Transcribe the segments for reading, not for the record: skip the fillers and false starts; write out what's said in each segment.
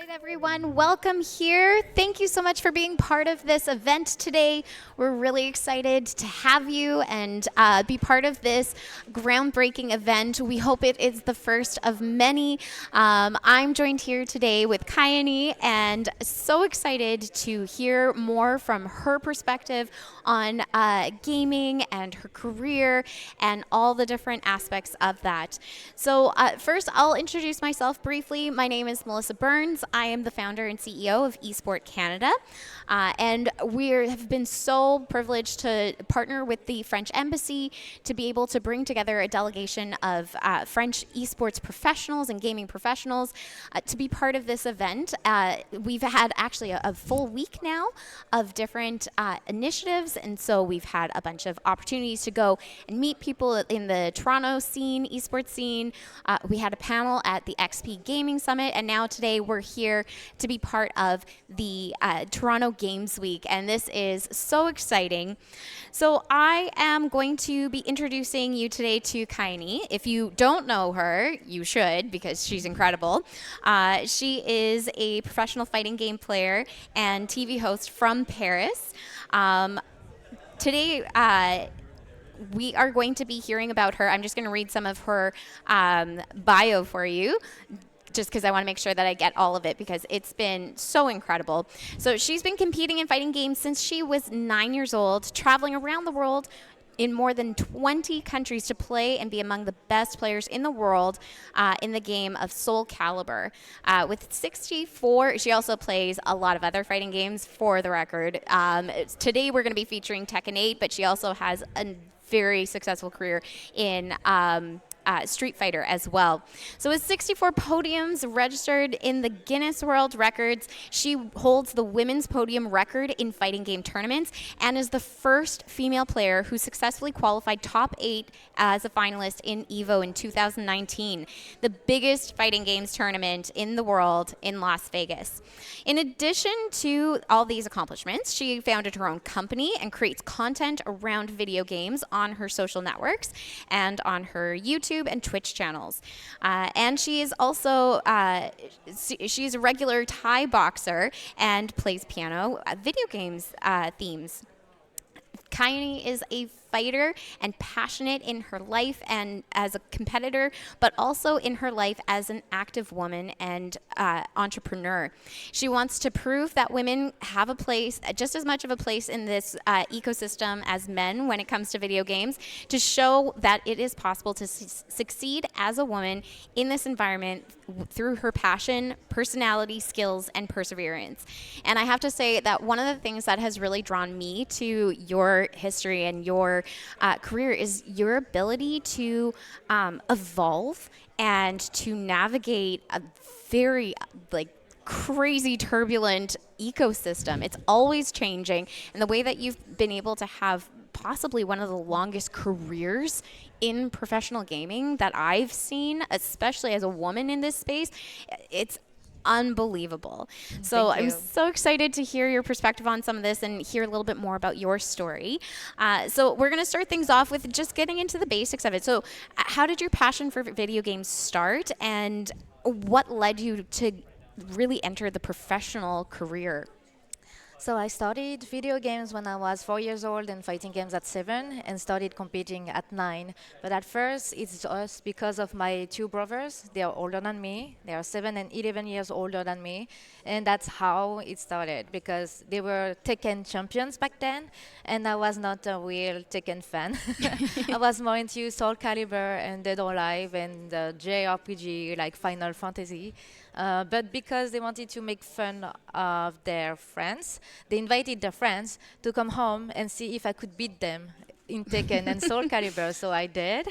right, everyone, welcome here. Thank you so much for being part of this event today. We're really excited to have you and be part of this groundbreaking event. We hope it is the first of many. I'm joined here today with KAYANE and so excited to hear more from her perspective on gaming and her career and all the different aspects of that. So first, I'll introduce myself briefly. My name is Melissa Burns. I am the founder and CEO of Esport Canada, and we have been so privileged to partner with the French Embassy to be able to bring together a delegation of French esports professionals and gaming professionals to be part of this event. We've had actually a full week now of different initiatives, and so we've had a bunch of opportunities to go and meet people in the Toronto scene, esports scene. We had a panel at the XP Gaming Summit, and now today we're here to be part of the Toronto Games Week, and this is so exciting. So I am going to be introducing you today to KAYANE. If you don't know her, you should, because she's incredible. She is a professional fighting game player and TV host from Paris. Today, we are going to be hearing about her. I'm just going to read some of her bio for you, just because I want to make sure that I get all of it, because it's been so incredible. So she's been competing in fighting games since she was 9 years old, traveling around the world in more than 20 countries to play and be among the best players in the world in the game of Soul Calibur. With 64, she also plays a lot of other fighting games, for the record. Today we're going to be featuring Tekken 8, but she also has a very successful career in Street Fighter as well. So with 64 podiums registered in the Guinness World Records, she holds the women's podium record in fighting game tournaments and is the first female player who successfully qualified top 8 as a finalist in EVO in 2019, the biggest fighting games tournament in the world in Las Vegas. In addition to all these accomplishments, she founded her own company and creates content around video games on her social networks and on her YouTube and Twitch channels. And she is also she's a regular Thai boxer and plays piano, video games themes. KAYANE is a fighter and passionate in her life and as a competitor, but also in her life as an active woman and entrepreneur. She wants to prove that women have a place, just as much of a place in this ecosystem as men when it comes to video games, to show that it is possible to succeed as a woman in this environment through her passion, personality, skills, and perseverance. And I have to say that one of the things that has really drawn me to your history and your career is your ability to evolve and to navigate a very crazy turbulent ecosystem. It's always changing, and the way that you've been able to have possibly one of the longest careers in professional gaming that I've seen, especially as a woman in this space, it's unbelievable. So I'm so excited to hear your perspective on some of this and hear a little bit more about your story. So we're going to start things off with just getting into the basics of it. So how did your passion for video games start, and what led you to really enter the professional career? So I started video games when I was 4 years old and fighting games at 7 and started competing at 9. But at first it's just because of my two brothers. They are older than me. They are 7 and 11 years older than me. And that's how it started, because they were Tekken champions back then and I was not a real Tekken fan. I was more into Soul Calibur and Dead or Alive and JRPG like Final Fantasy. But because they wanted to make fun of their friends, they invited their friends to come home and see if I could beat them in Tekken and Soul Calibur. So I did.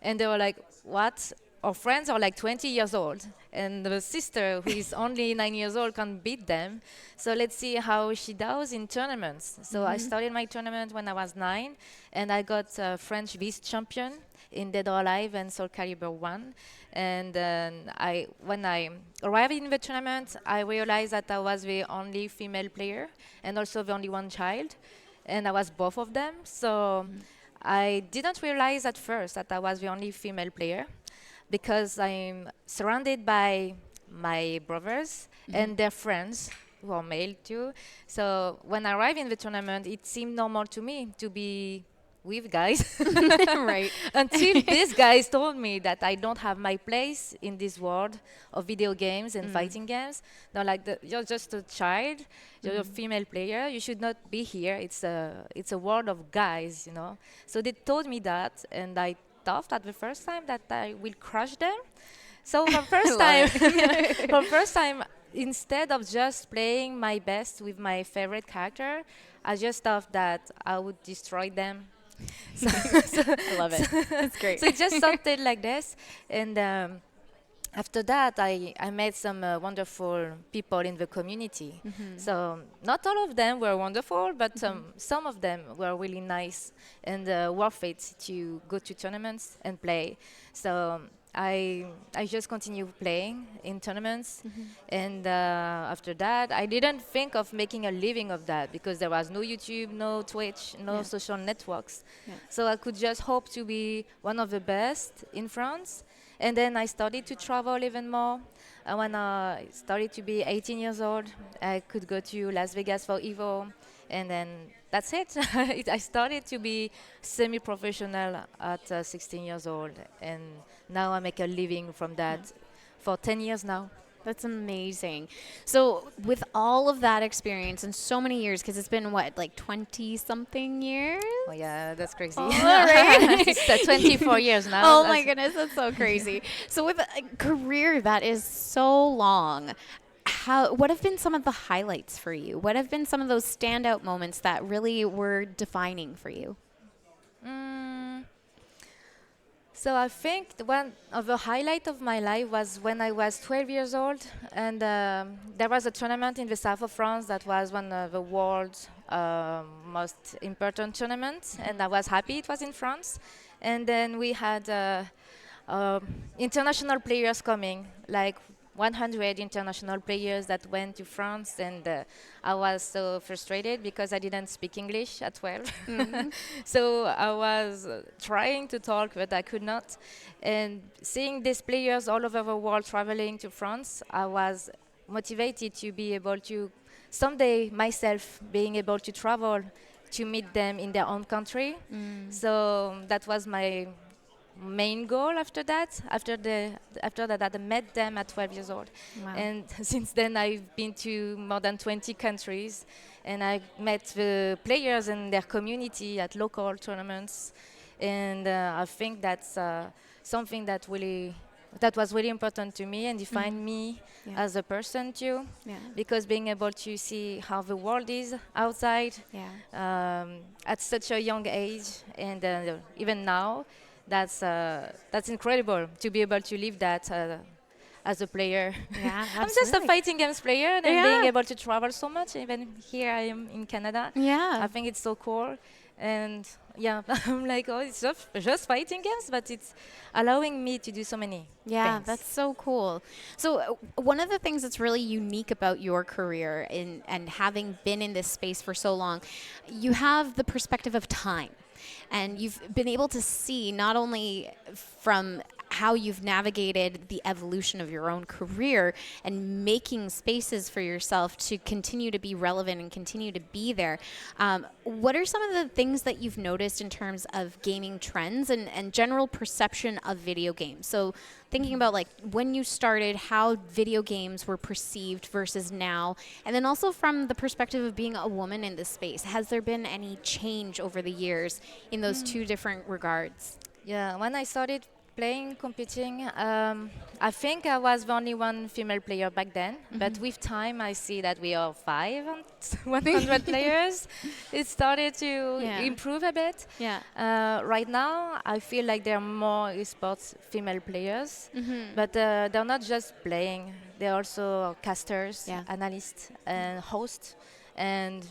And they were like, what? Our friends are like 20 years old. And the sister, who is only 9 years old, can't beat them. So let's see how she does in tournaments. So I started my tournament when I was 9. And I got French vice champion in Dead or Alive and Soul Calibur 1. And when I arrived in the tournament, I realized that I was the only female player and also the only one child. And I was both of them. So I didn't realize at first that I was the only female player, because I'm surrounded by my brothers and their friends who are male too. So when I arrived in the tournament, it seemed normal to me to be with guys Right. until these guys told me that I don't have my place in this world of video games and fighting games. They're like, you're just a child, you're a female player, you should not be here. It's a world of guys, you know. So they told me that, and I thought at the first time that I will crush them. So for I first love time, it. for first time, instead of just playing my best with my favorite character, I just thought that I would destroy them. So, so, I love it. That's great. so it just started like this, and after that, I met some wonderful people in the community. So not all of them were wonderful, but some of them were really nice and worth it to go to tournaments and play. So I just continued playing in tournaments, and after that, I didn't think of making a living of that because there was no YouTube, no Twitch, no Yeah. social networks. Yeah. So I could just hope to be one of the best in France. And then I started to travel even more. When I started to be 18 years old, I could go to Las Vegas for Evo. And then that's it. I started to be semi-professional at 16 years old. And now I make a living from that for 10 years now. That's amazing. So, with all of that experience and so many years, because it's been what, like 20 something years? Oh yeah, that's crazy. All right. It's 24 years now. Oh my goodness, that's so crazy. So, with a career that is so long, what have been some of the highlights for you? What have been some of those standout moments that really were defining for you? Mm, So I think one of the highlight of my life was when I was 12 years old, and there was a tournament in the south of France that was one of the world's most important tournaments, and I was happy it was in France. And then we had international players coming, like 100 international players that went to France, and I was so frustrated because I didn't speak English at 12. So I was trying to talk, but I could not. And seeing these players all over the world traveling to France, I was motivated to be able to someday myself being able to travel to meet them in their own country. So that was my main goal after that. After that, I met them at 12 years old, Wow. and since then I've been to more than 20 countries, and I met the players and their community at local tournaments, and I think that's something that was really important to me and defined me Yeah. as a person too, Yeah. because being able to see how the world is outside Yeah. at such a young age, and even now, that's incredible to be able to live that as a player. Yeah, I'm just a absolutely. fighting games player, and Yeah. being able to travel so much, even here I am in Canada. Yeah. I think it's so cool, and yeah, I'm like, oh, it's just fighting games, but it's allowing me to do so many Yeah, things. that's so cool. So one of the things that's really unique about your career and having been in this space for so long, you have the perspective of time. And you've been able to see not only from how you've navigated the evolution of your own career and making spaces for yourself to continue to be relevant and continue to be there. What are some of the things that you've noticed in terms of gaming trends and general perception of video games? So thinking about like when you started, how video games were perceived versus now, and then also from the perspective of being a woman in this space, has there been any change over the years in those two different regards? Yeah, when I started playing, competing, I think I was the only one female player back then. But with time, I see that we are 100 players. It started to Yeah. improve a bit. Yeah. Right now, I feel like there are more esports female players, but they're not just playing. They're also casters, Yeah. analysts, and hosts, and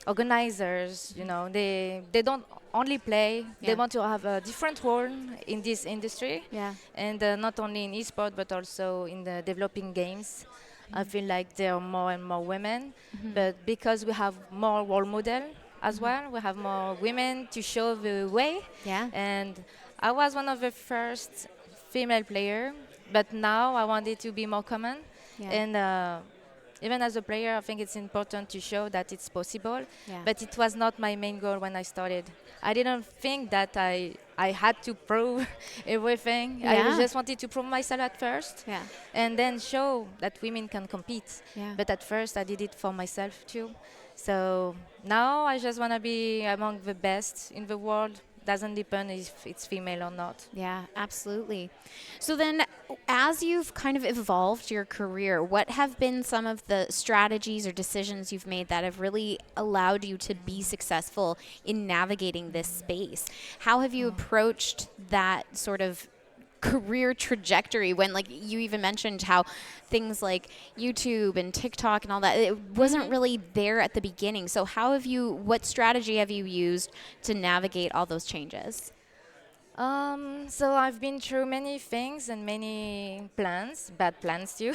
organizers. You know, they don't only play. Yeah. They want to have a different role in this industry, Yeah. and not only in esport but also in the developing games. I feel like there are more and more women, but because we have more role model as well, we have more women to show the way. Yeah. And I was one of the first female player, but now I want it to be more common. Yeah. And even as a player, I think it's important to show that it's possible. Yeah. But it was not my main goal when I started. I didn't think that I had to prove everything. I Yeah. just wanted to prove myself at first, Yeah. and then show that women can compete. Yeah. But at first, I did it for myself too. So now I just want to be among the best in the world. Doesn't depend if it's female or not. Yeah, absolutely. So then, as you've kind of evolved your career, what have been some of the strategies or decisions you've made that have really allowed you to be successful in navigating this space? How have you approached that sort of career trajectory when, like, you even mentioned how things like YouTube and TikTok and all that, it wasn't really there at the beginning. So what strategy have you used to navigate all those changes? So I've been through many things and many plans, bad plans too.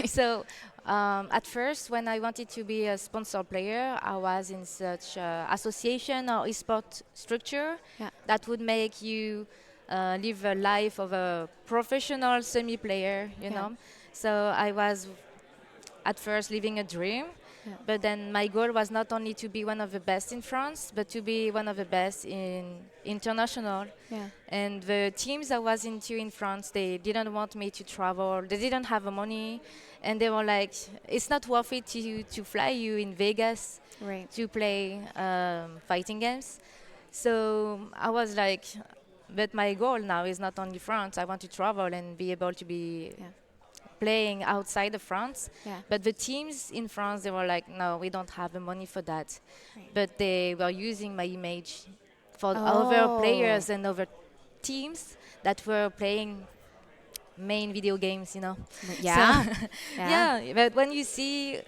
So at first, when I wanted to be a sponsor player, I was in such association or esport structure Yeah. that would make you live a life of a professional semi-player, you Yeah. know. So I was at first living a dream. Yeah. But then my goal was not only to be one of the best in France, but to be one of the best in international. Yeah. And the teams I was into in France, they didn't want me to travel. They didn't have the money, and they were like, "It's not worth it to fly you in Vegas Right. to play fighting games." So I was like, "But my goal now is not only France. I want to travel and be able to be Yeah. playing outside of France." Yeah. But the teams in France, they were like, no, we don't have the money for that. Right. But they were using my image for other Oh. players and other teams that were playing main video games, you know. Yeah. So, Yeah. yeah, but when you see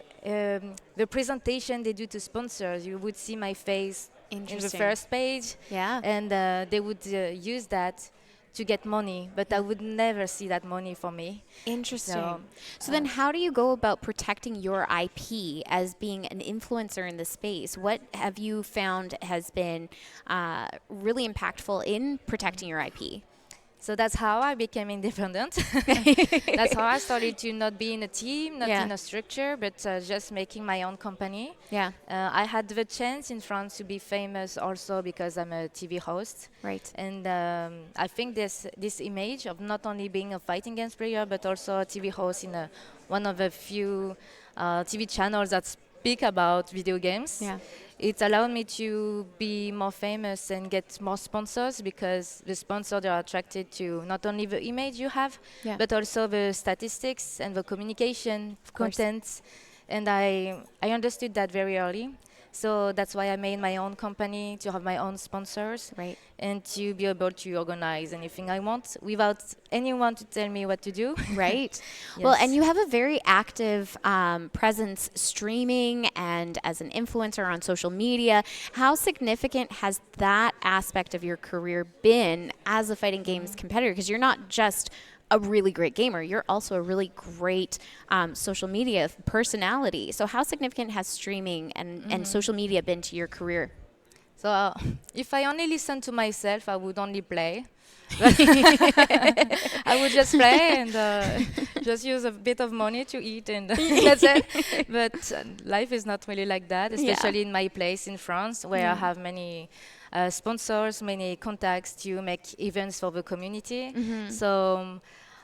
the presentation they do to sponsors, you would see my face in the Interesting. first page, Yeah. and they would use that to get money, but I would never see that money for me. Interesting. So, So then, how do you go about protecting your IP as being an influencer in the space? What have you found has been really impactful in protecting your IP? So that's how I became independent. That's how I started to not be in a team, not Yeah. in a structure, but just making my own company. Yeah. I had the chance in France to be famous also because I'm a TV host. Right. And I think this image of not only being a fighting games player, but also a TV host in one of the few TV channels that speak about video games. Yeah. It allowed me to be more famous and get more sponsors because the sponsors are attracted to not only the image you have, Yeah. but also the statistics and the communication course. content. And I understood that very early. So that's why I made my own company to have my own sponsors Right. and to be able to organize anything I want without anyone to tell me what to do. Right. Well, and Yes. you have a very active presence streaming and as an influencer on social media. How significant has that aspect of your career been as a fighting games competitor? Because you're not just a really great gamer, you're also a really great social media personality. So, how significant has streaming and social media been to your career? So if I only listen to myself, I would only play. I would just play and just use a bit of money to eat and that's it. But life is not really like that, Yeah. especially in my place in France where I have many sponsors, many contacts to make events for the community. So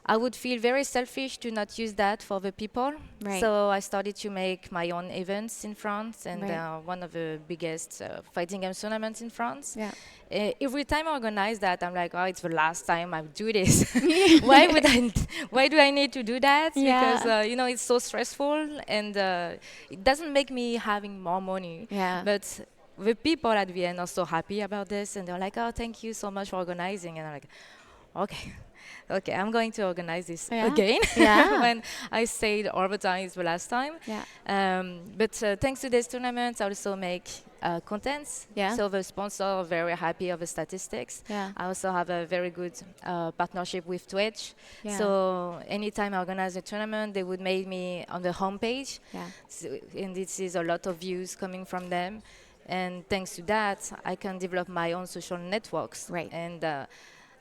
I would feel very selfish to not use that for the people. Right. So I started to make my own events in France and Right. one of the biggest fighting games tournaments in France. Yeah. Every time I organize that, I'm like, oh, it's the last time I do this. Why do I need to do that? Yeah. Because, it's so stressful and it doesn't make me having more money. Yeah. But the people at the end are so happy about this and they're like, oh, thank you so much for organizing. And I'm like, okay. Okay, I'm going to organize this Yeah. again. Yeah. When I said all the time, it's the last time. Yeah. But thanks to this tournament, I also make contents. Yeah. So the sponsor are very happy of the statistics. Yeah. I also have a very good partnership with Twitch. Yeah. So anytime I organize a tournament, they would make me on the homepage. Yeah. So, and this is a lot of views coming from them. And thanks to that, I can develop my own social networks. Right. And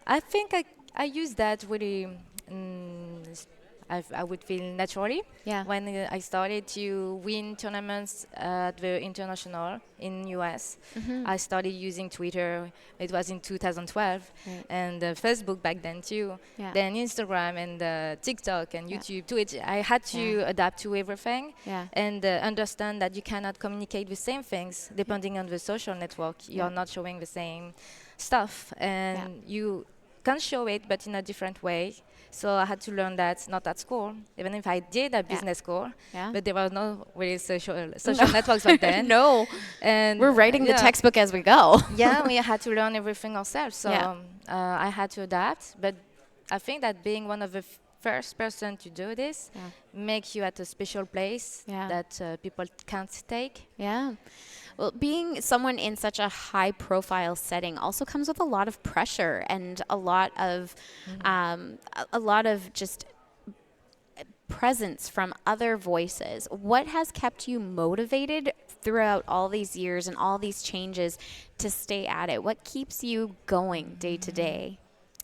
I think I use that really I would feel naturally. Yeah. When I started to win tournaments at the international in US, I started using Twitter. It was in 2012, Right. and Facebook back then too. Yeah. Then Instagram and TikTok and Yeah. YouTube, Twitch. I had to Yeah. adapt to everything Yeah. and understand that you cannot communicate the same things depending on the social network. You're not showing the same stuff, and you can show it, but in a different way. So I had to learn that not at school, even if I did a business school, Yeah. but there were no really social networks back then. No. And We're writing the yeah, textbook as we go. yeah, we had to learn everything ourselves. So Yeah. I had to adapt. But I think that being one of the first person to do this Yeah. makes you at a special place Yeah. that people can't take. Yeah. Well, being someone in such a high profile setting also comes with a lot of pressure and a lot of a lot of just presence from other voices. What has kept you motivated throughout all these years and all these changes to stay at it? What keeps you going day to day?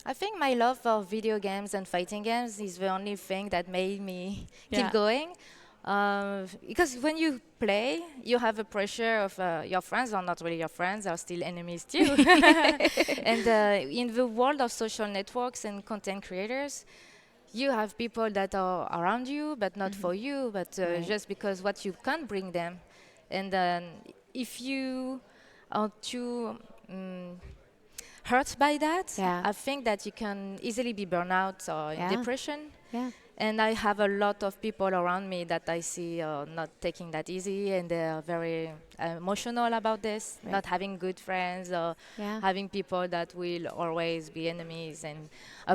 I think my love for video games and fighting games is the only thing that made me Yeah. keep going. Because when you play, you have a pressure of your friends are not really your friends, are still enemies too. And in the world of social networks and content creators, you have people that are around you, but not for you, but Right. just because what you can bring them. And then if you are too hurt by that, Yeah. I think that you can easily be burnout or in Yeah. depression. Yeah. And I have a lot of people around me that I see not taking that easy, and they are very emotional about this, Right. not having good friends or Yeah. having people that will always be enemies and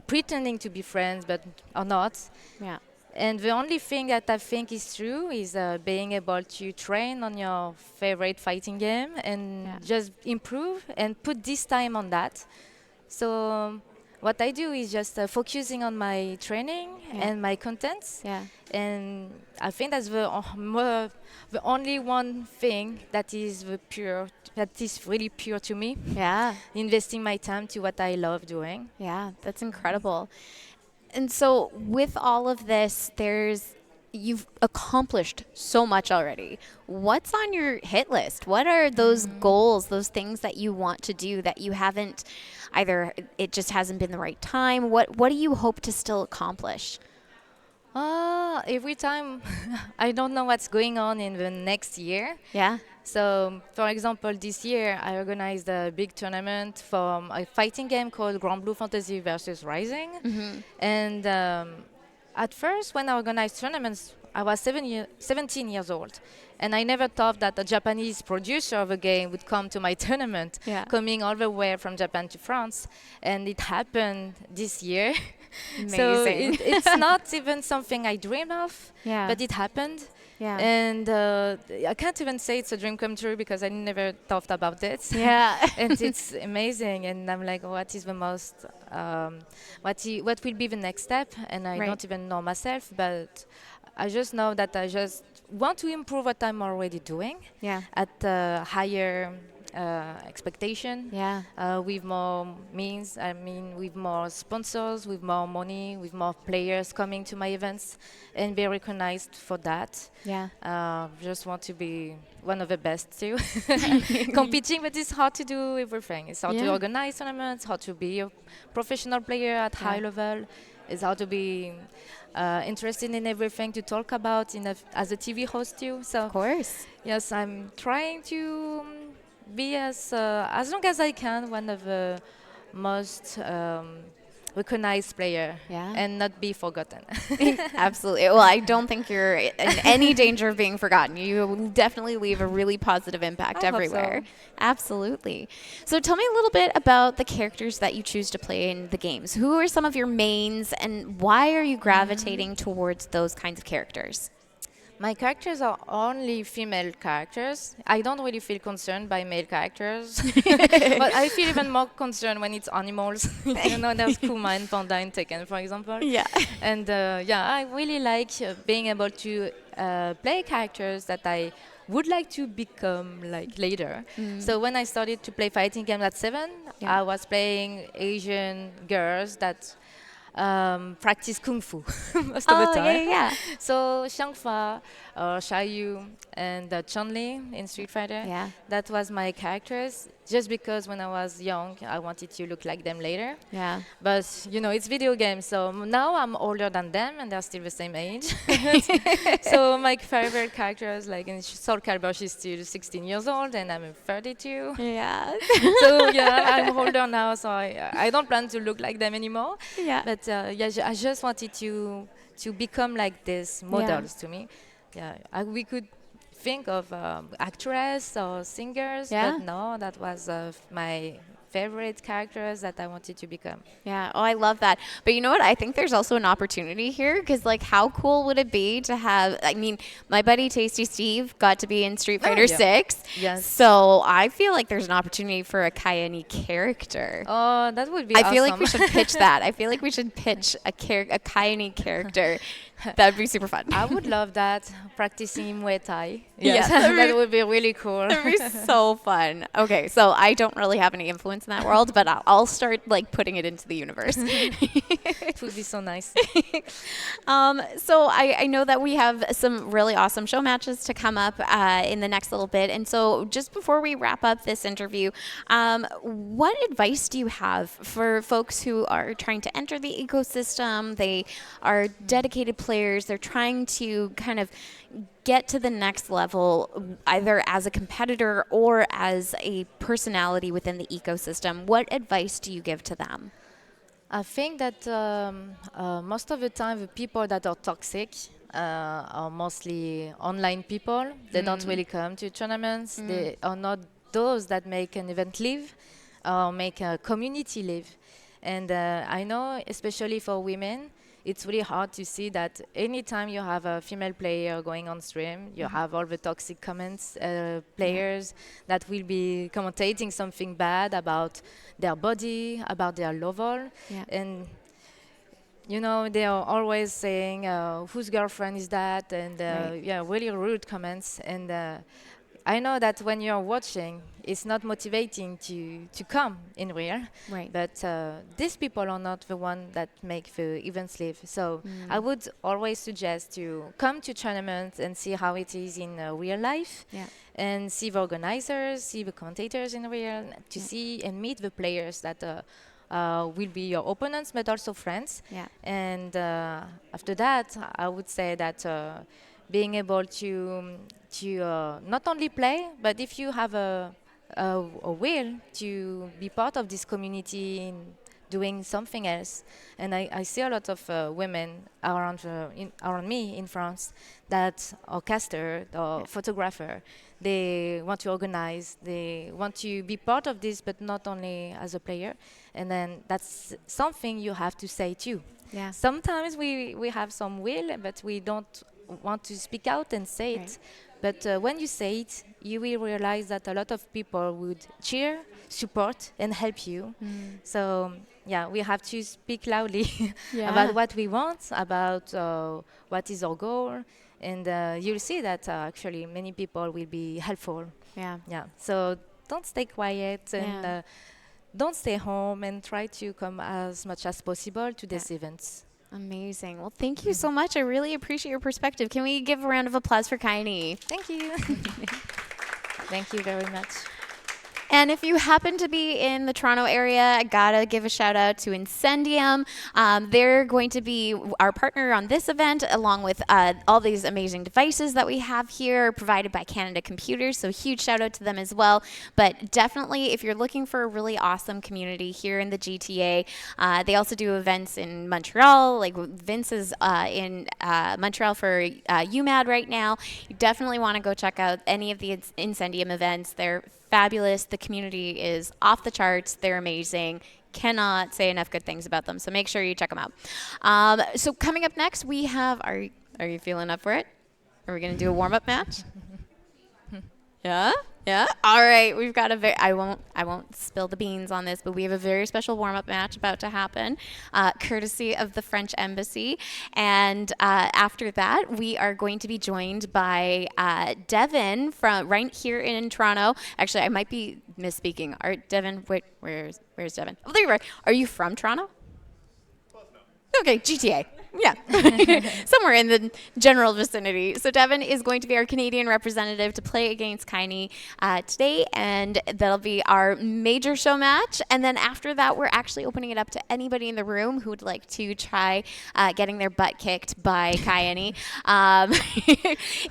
pretending to be friends but are not. Yeah. And the only thing that I think is true is being able to train on your favorite fighting game and Yeah. just improve and put this time on that. So what I do is just focusing on my training Yeah. and my contents. Yeah. And I think that's the only one thing that is that is really pure to me. Yeah. Investing my time to what I love doing. Yeah, that's incredible. And so with all of this, you've accomplished so much already. What's on your hit list? What are those goals, those things that you want to do that you haven't either it just hasn't been the right time? What do you hope to still accomplish? Every time I don't know what's going on in the next year. Yeah. So, for example, this year I organized a big tournament for a fighting game called Grand Blue Fantasy versus Rising. And at first, when I organized tournaments, I was 17 years old. And I never thought that a Japanese producer of a game would come to my tournament, Yeah. coming all the way from Japan to France. And it happened this year. Amazing. So it's not even something I dream of, Yeah. but it happened. Yeah. And I can't even say it's a dream come true because I never thought about it. Yeah. And it's amazing. And I'm like, what is the most, what will be the next step? And I Right. don't even know myself, but I just know that I just want to improve what I'm already doing Yeah. at a higher expectation. Yeah. With more means, I mean, with more sponsors, with more money, with more players coming to my events and be recognized for that. Yeah. Just want to be one of the best too. Competing, but it's hard to do everything. It's hard to Yeah. organize tournaments, how to be a professional player at Yeah. high level. It's how to be interested in everything to talk about as a TV host too. So Of course. yes, I'm trying to be as long as I can one of the most recognized player Yeah. and not be forgotten. Absolutely. Well, I don't think you're in any danger of being forgotten. You will definitely leave a really positive impact I hope everywhere. so. Absolutely. So tell me a little bit about the characters that you choose to play in the games. Who are some of your mains and why are you gravitating towards those kinds of characters? My characters are only female characters. I don't really feel concerned by male characters. But I feel even more concerned when it's animals. You know, there's Kuma and Panda in Tekken, for example. Yeah. And yeah, I really like being able to play characters that I would like to become like later. So when I started to play fighting games at 7, Yeah. I was playing Asian girls that practice kung fu most of the Oh, yeah, time. yeah, yeah. So Xiangfa, Xiaoyu, and Chun-Li in Street Fighter, Yeah, that was my characters. Just because when I was young, I wanted to look like them later. yeah. But you know, it's video games, so now I'm older than them, and they're still the same age. So my favorite characters, like in Soul Calibur, she's still 16 years old, and I'm 32. Yeah. So yeah, I'm older now, so I don't plan to look like them anymore. Yeah. But yeah, I just wanted to become like these Yeah. models to me. Yeah, we could think of actress or singers, but Yeah. no, that was my favorite characters that I wanted to become. Yeah. Oh, I love that. But you know what? I think there's also an opportunity here because, like, how cool would it be to have? I mean, my buddy Tasty Steve got to be in Street Oh Fighter yeah, 6. yes. So I feel like there's an opportunity for a Kayane character. Oh, that would be I feel like awesome. we should pitch that. I feel like we should pitch a Kayane character. That'd be super fun. I would love that. Practicing Muay Thai. Yes, Yes, that would be really cool. That'd be so fun. Okay, so I don't really have any influence in that world, but I'll start like putting it into the universe. It would be so nice. So I know that we have some really awesome show matches to come up in the next little bit. And so just before we wrap up this interview, what advice do you have for folks who are trying to enter the ecosystem? They are dedicated players. They're trying to kind of get to the next level, either as a competitor or as a personality within the ecosystem. What advice do you give to them? I think that most of the time, the people that are toxic are mostly online people. They don't really come to tournaments. They are not those that make an event live or make a community live. And I know, especially for women, it's really hard to see that anytime you have a female player going on stream, you have all the toxic comments, players that will be commentating something bad about their body, about their level. Yeah. And you know, they are always saying, whose girlfriend is that? And Right. yeah, really rude comments. And I know that when you're watching, it's not motivating to come in real. Right. But these people are not the one that make the events live. So I would always suggest to come to tournaments and see how it is in real life. Yeah. And see the organizers, see the commentators in real, to see and meet the players that will be your opponents, but also friends. Yeah. And after that, I would say that being able to not only play, but if you have a will to be part of this community in doing something else. And I see a lot of women around me in France that are caster or photographer. They want to organize, they want to be part of this, but not only as a player. And then that's something you have to say too. Yeah. Sometimes we have some will, but we don't want to speak out and say it. Right. But when you say it, you will realize that a lot of people would cheer, support, and help you. So yeah, we have to speak loudly Yeah. about what we want, about what is our goal, and you'll see that actually many people will be helpful. Yeah. Yeah. So don't stay quiet and Yeah. don't stay home, and try to come as much as possible to these events. Amazing. Well, thank you so much. I really appreciate your perspective. Can we give a round of applause for Kayane? Thank you. Thank you very much. And if you happen to be in the Toronto area, I gotta give a shout out to Incendium. They're going to be our partner on this event, along with all these amazing devices that we have here, provided by Canada Computers. So huge shout out to them as well. But definitely, if you're looking for a really awesome community here in the GTA, they also do events in Montreal. Like Vince is in Montreal for UMAD right now. You definitely want to go check out any of the Incendium events. They're fabulous. The community is off the charts. They're amazing. Cannot say enough good things about them. So make sure you check them out. So coming up next, we have. Are you feeling up for it? Are we gonna do a warm up match? Yeah. Yeah. All right. We've got a very. I won't spill the beans on this, but we have a very special warm up match about to happen, courtesy of the French Embassy. And after that, we are going to be joined by Devin from right here in Toronto. Actually, I might be misspeaking. Devin, wait, where's Devin? Oh, there you are. Are you from Toronto? Okay, GTA. Yeah, somewhere in the general vicinity. So Devin is going to be our Canadian representative to play against Kaini today, and that'll be our major show match. And then after that, we're actually opening it up to anybody in the room who would like to try getting their butt kicked by Kayane.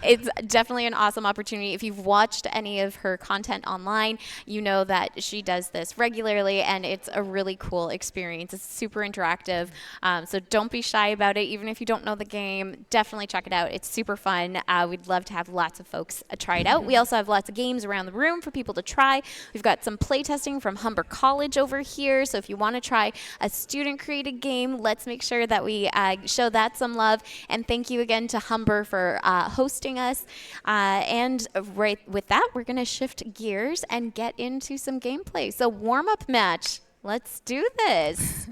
It's definitely an awesome opportunity. If you've watched any of her content online, you know that she does this regularly, and it's a really cool experience. It's super interactive, so don't be shy about it. Even if you don't know the game, definitely check it out. It's super fun. We'd love to have lots of folks try it out. We also have lots of games around the room for people to try. We've got some play testing from Humber College over here, so if you want to try a student-created game, let's make sure that we show that some love. And thank you again to Humber for hosting us. And right with that, we're going to shift gears and get into some gameplay. So warm-up match. Let's do this.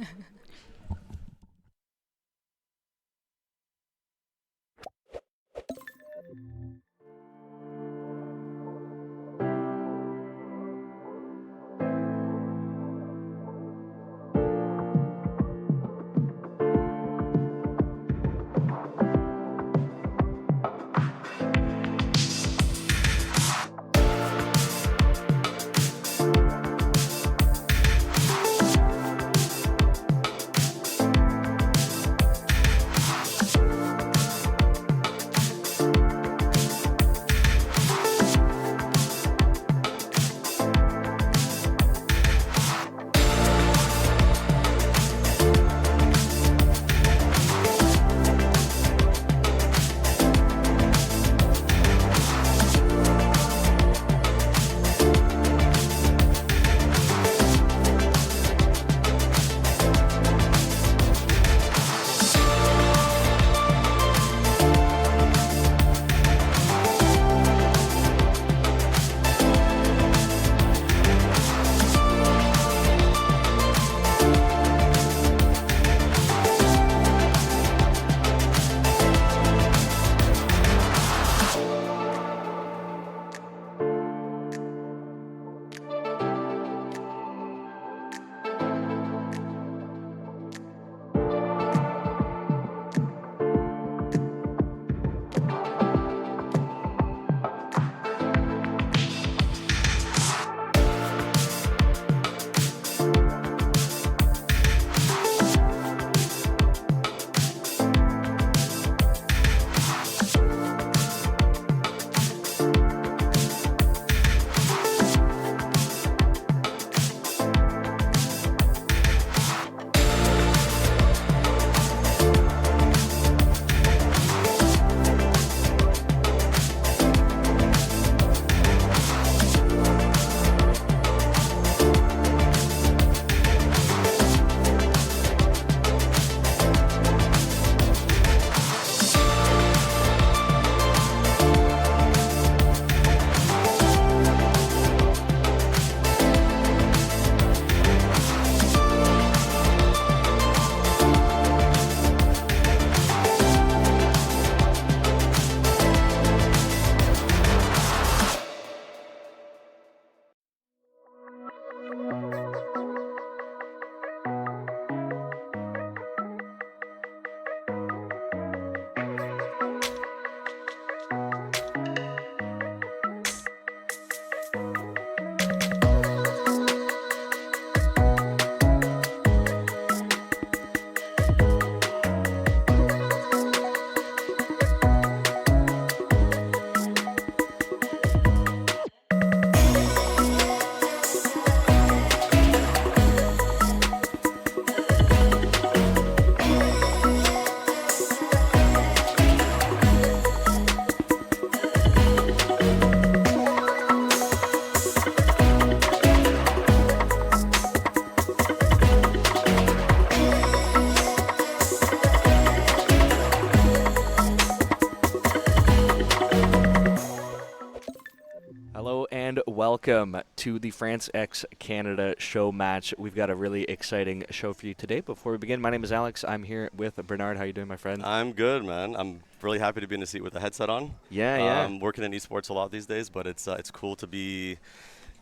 Hello and welcome to the France X Canada show match. We've got a really exciting show for you today. Before we begin, my name is Alex. I'm here with Bernard. How you doing, my friend? I'm good, man. I'm really happy to be in the seat with the headset on. Yeah. Working in esports a lot these days, but it's cool to be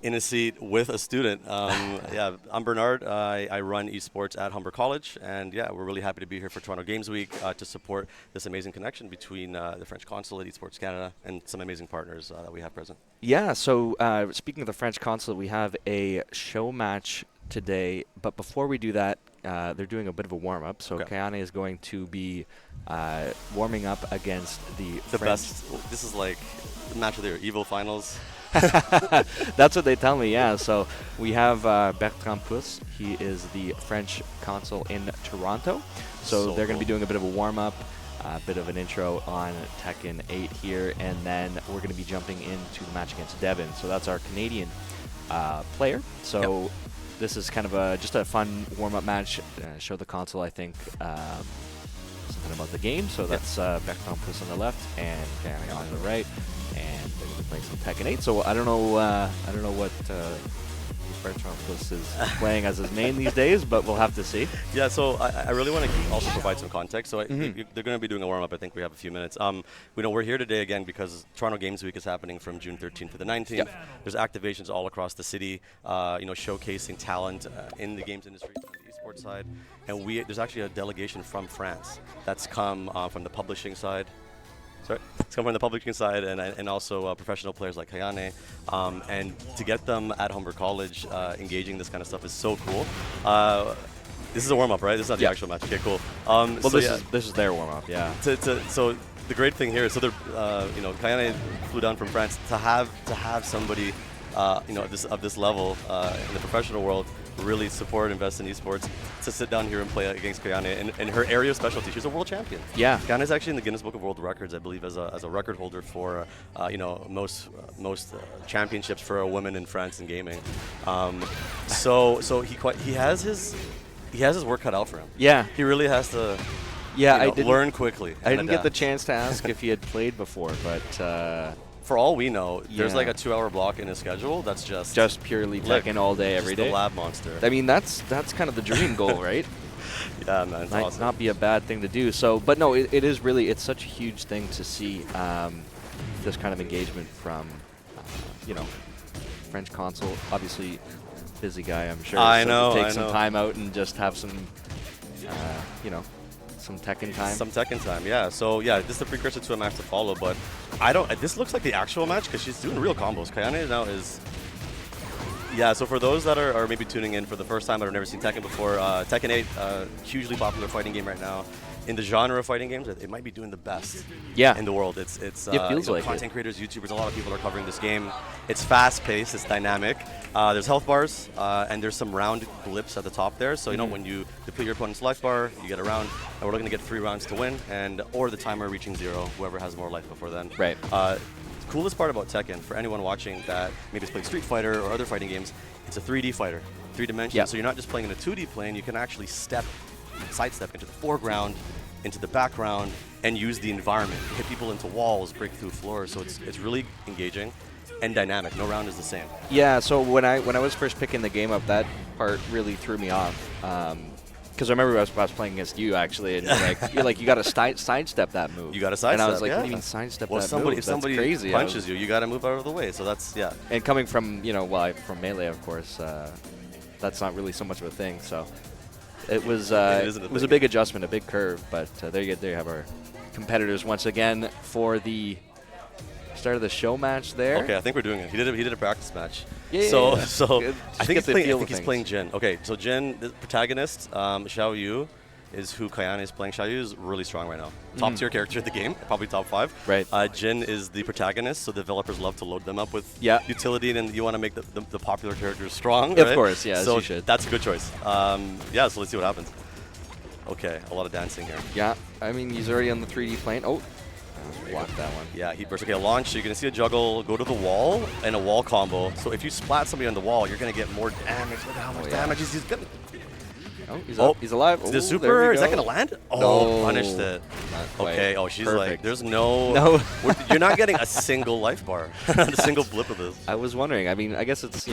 in a seat with a student. Yeah, I'm Bernard. I run esports at Humber College, and yeah, we're really happy to be here for Toronto Games Week to support this amazing connection between the French Consulate, Esports Canada, and some amazing partners that we have present. Yeah, so speaking of the French Consulate, we have a show match today, but before we do that, they're doing a bit of a warm-up. So KAYANE is going to be warming up against the French. Best. This is like the match of the year, Evo Finals. That's what they tell me, yeah. So we have Bertrand Pousse. He is the French consul in Toronto. So they're going to be doing a bit of a warm-up, a bit of an intro on Tekken 8 here, and then we're going to be jumping into the match against Devin. So that's our Canadian player. So this is kind of just a fun warm-up match. Show the consul, I think, something about the game. So that's Bertrand Pousse on the left and KAYANE on the right. And they're going to be playing some Tekken 8. So I don't know what Bertrand Pousse is playing as his main these days, but we'll have to see. Yeah, so I really want to also provide some context. So they're going to be doing a warm-up. I think we have a few minutes. We're here today again because Toronto Games Week is happening from June 13th to the 19th. Yep. There's activations all across the city, showcasing talent in the games industry on the esports side. And there's actually a delegation from France that's come from the publishing side. Sorry, it's come from the publishing side and also professional players like KAYANE. And to get them at Humber College engaging this kind of stuff is so cool. This is a warm-up, right? This is not the actual match. Okay, cool. Well, so this is their warm-up, yeah. So the great thing here is, so they're, KAYANE flew down from France to have somebody, of this level in the professional world really support, invest in esports, to sit down here and play against KAYANE in her area of specialty. She's a world champion. Yeah. KAYANE is actually in the Guinness Book of World Records, I believe, as a record holder for most championships for a woman in France in gaming. So he has his work cut out for him. Yeah. He really has to. Yeah, I didn't learn quickly. I didn't get the chance to ask if he had played before, but. For all we know, there's like a 2-hour block in his schedule that's just purely Tekken all day, every day. The lab monster. I mean, that's kind of the dream goal, right? Yeah, man. It's Might awesome. not be a bad thing to do. So, but no, it is really, it's such a huge thing to see this kind of engagement from, French consul. Obviously, busy guy, I'm sure. I so know. to take some time out and just have some, some Tekken time. Some Tekken time, yeah. So yeah, this is the precursor to a match to follow, but this looks like the actual match because she's doing real combos. KAYANE now is. Yeah, so for those that are maybe tuning in for the first time that have never seen Tekken before, Tekken 8, hugely popular fighting game right now. In the genre of fighting games, it might be doing the best in the world. It feels like content creators, YouTubers, a lot of people are covering this game. It's fast-paced, it's dynamic. There's health bars, and there's some round blips at the top there. So when you deplete your opponent's life bar, you get a round, and we're looking to get 3 rounds to win, or the timer reaching 0, whoever has more life before then. Right. Coolest part about Tekken, for anyone watching that maybe has played Street Fighter or other fighting games, it's a 3D fighter, 3 dimensions. Yep. So you're not just playing in a 2D plane, you can actually sidestep into the foreground, into the background, and use the environment. Hit people into walls, break through floors. So it's really engaging and dynamic. No round is the same. Yeah. So when I was first picking the game up, that part really threw me off. Because I remember I was playing against you actually, and you're like you got to sidestep that move. You got to sidestep. And I was like, what do you mean sidestep that move? If somebody crazy. punches you, you got to move out of the way. So that's And coming from from Melee, of course, that's not really so much of a thing. So it was a big adjustment, a big curve. But there you have our competitors once again for the start of the show match there. Okay, I think we're doing it. He did a practice match. Yeah. So I think he's things. playing Jin. Okay, so Jin, the protagonist, Xiao Yu, is who KAYANE is playing. Xiao Yu is really strong right now. Top tier character in the game, probably top 5. Right. Jin is the protagonist, so developers love to load them up with utility, and you want to make the popular characters strong. Of right? course, yeah. So as you should. that's a good choice. So let's see what happens. Okay, a lot of dancing here. Yeah, I mean he's already on the 3D plane. Oh. Blocked that one. Yeah, he burst. Okay, a launch. So you're going to see a juggle go to the wall and a wall combo. So if you splat somebody on the wall, you're going to get more damage. Look at how much damage he's going to. Oh, he's alive. The Ooh, super, is that going to land? Oh, no, punished it. Okay, she's perfect. like, there's no. You're not getting a single life bar, not a single blip of this. I was wondering. I mean, I guess it's,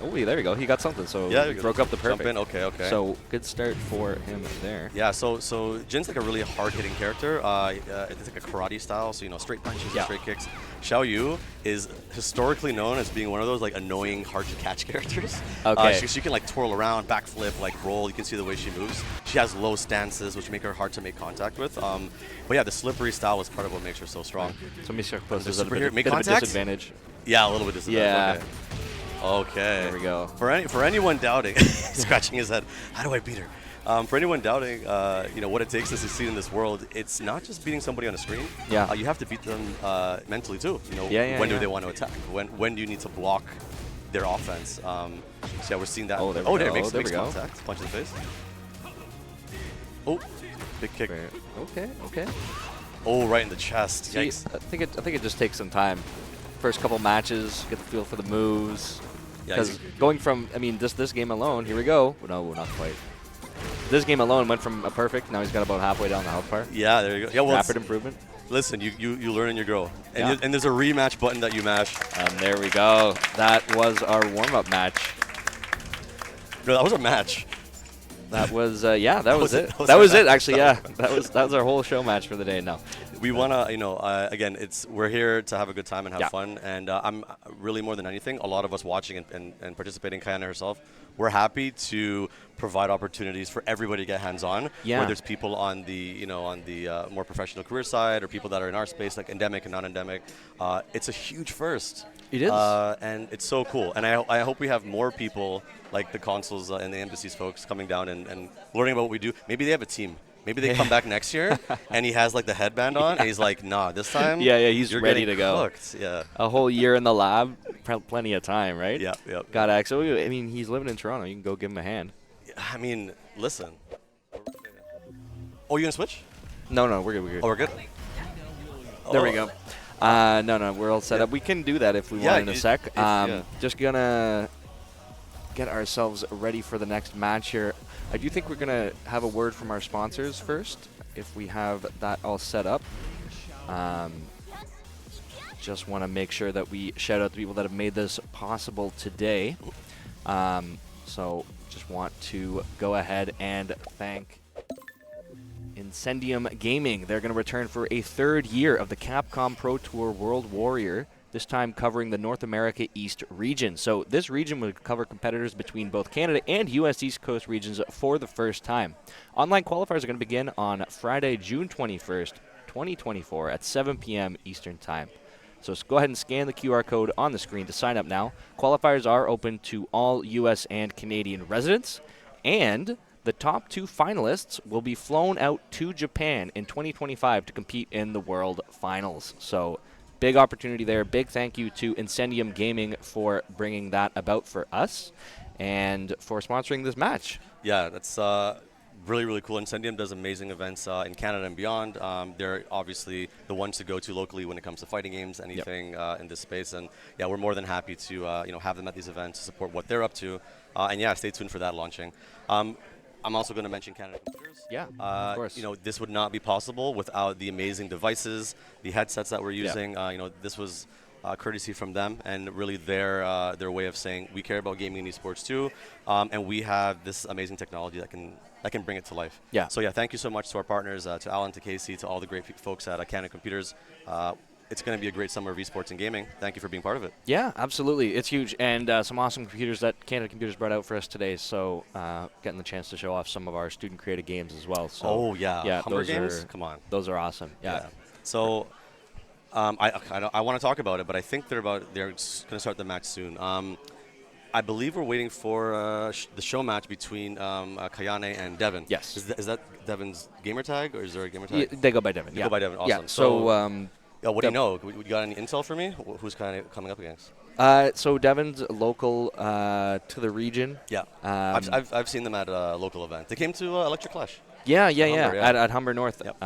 Oh, there we go. He got something. So yeah, he broke up the perfect. Jump in. Okay. So good start for him there. Yeah. So Jin's like a really hard hitting character. It's like a karate style. So straight punches and straight kicks. Xiao Yu is historically known as being one of those like annoying, hard to catch characters. Okay. She can like twirl around, backflip, like roll. You can see the way she moves. She has low stances, which make her hard to make contact with. But yeah, the slippery style is part of what makes her so strong. So Mr. Puss is the a bit, superhero make bit of a contact? disadvantage. Yeah, a little bit disadvantage. Yeah. Okay. There we go. For anyone doubting, scratching his head, how do I beat her? For anyone doubting, what it takes to succeed in this world, it's not just beating somebody on a screen. Yeah. You have to beat them mentally too. When do they want to attack? When do you need to block their offense? So yeah, we're seeing that. Oh, there we go. Makes There we go. contact. Punch in the face. Oh, big kick. Okay. Oh, right in the chest. See, Yikes. I think it just takes some time. First couple matches, get the feel for the moves. Yeah, Because going from, this game alone, here we go. No, not quite. This game alone went from a perfect, now he's got about halfway down the health bar. Yeah, there you go. Yeah, well, Rapid improvement. listen, you learn and you grow. And, Yeah. and there's a rematch button that you mash. And there we go. That was our warm-up match. No, that was a match. That was, that was it. was That our was it, match. actually, yeah. That was our whole show match for the day. No. We want to, again, we're here to have a good time and have Yeah. fun. And I'm really more than anything, a lot of us watching and participating, Kayane herself, we're happy to provide opportunities for everybody to get hands-on. Yeah. Whether it's people on the, more professional career side or people that are in our space, like endemic and non-endemic. It's a huge first. It is. And it's so cool. And I hope we have more people like the consuls and the embassies folks coming down and learning about what we do. Maybe they have a team. Maybe they come back next year and he has like the headband on and he's like, nah, this time He's you're ready getting to go. cooked. Yeah. A whole year in the lab, plenty of time, right? Yeah. Got access. He's living in Toronto. You can go give him a hand. I mean, listen. Oh, you gonna switch? No, we're good. Oh, we're good? There we Oh. go. No, we're all set up. We can do that if we Yeah, want in a sec. yeah. Just gonna get ourselves ready for the next match here. I do think we're gonna have a word from our sponsors first, if we have that all set up. Just want to make sure that we shout out the people that have made this possible today. So just want to go ahead and thank Incendium Gaming. They're going to return for a third year of the Capcom Pro Tour World Warrior, this time covering the North America East region. So this region will cover competitors between both Canada and U.S. East Coast regions for the first time. Online qualifiers are going to begin on Friday, June 21st, 2024 at 7 p.m. Eastern Time. So go ahead and scan the QR code on the screen to sign up now. Qualifiers are open to all U.S. and Canadian residents, and the top two finalists will be flown out to Japan in 2025 to compete in the World Finals. So big opportunity there. Big thank you to Incendium Gaming for bringing that about for us and for sponsoring this match. Yeah, that's really, really cool. Incendium does amazing events in Canada and beyond. They're obviously the ones to go to locally when it comes to fighting games, anything in this space. And yeah, we're more than happy to have them at these events to support what they're up to. And yeah, stay tuned for that launching. I'm also going to mention Canada Computers. Yeah, of course. This would not be possible without the amazing devices, the headsets that we're using. This was courtesy from them and really their way of saying we care about gaming and esports too, and we have this amazing technology that can bring it to life. Yeah. So yeah, thank you so much to our partners, to Alan, to Casey, to all the great folks at Canada Computers. It's going to be a great summer of esports and gaming. Thank you for being part of it. Yeah, absolutely. It's huge. And some awesome computers that Canada Computers brought out for us today. So getting the chance to show off some of our student-created games as well. So Oh, yeah. Humber those games? are, Come on. Those are awesome. Yeah. So I want to talk about it, but I think they're going to start the match soon. I believe we're waiting for the show match between Kayane and Devin. Yes. Is that Devin's gamer tag, or is there a gamer tag? They go by Devin. They go by Devin. Awesome. Yeah. So what do you know? You got any intel for me? Who's kind of coming up against? so Devon's local to the region. Yeah. I've seen them at a local event. They came to Electric Clash. Yeah. Humber, yeah. At Humber North. Yep.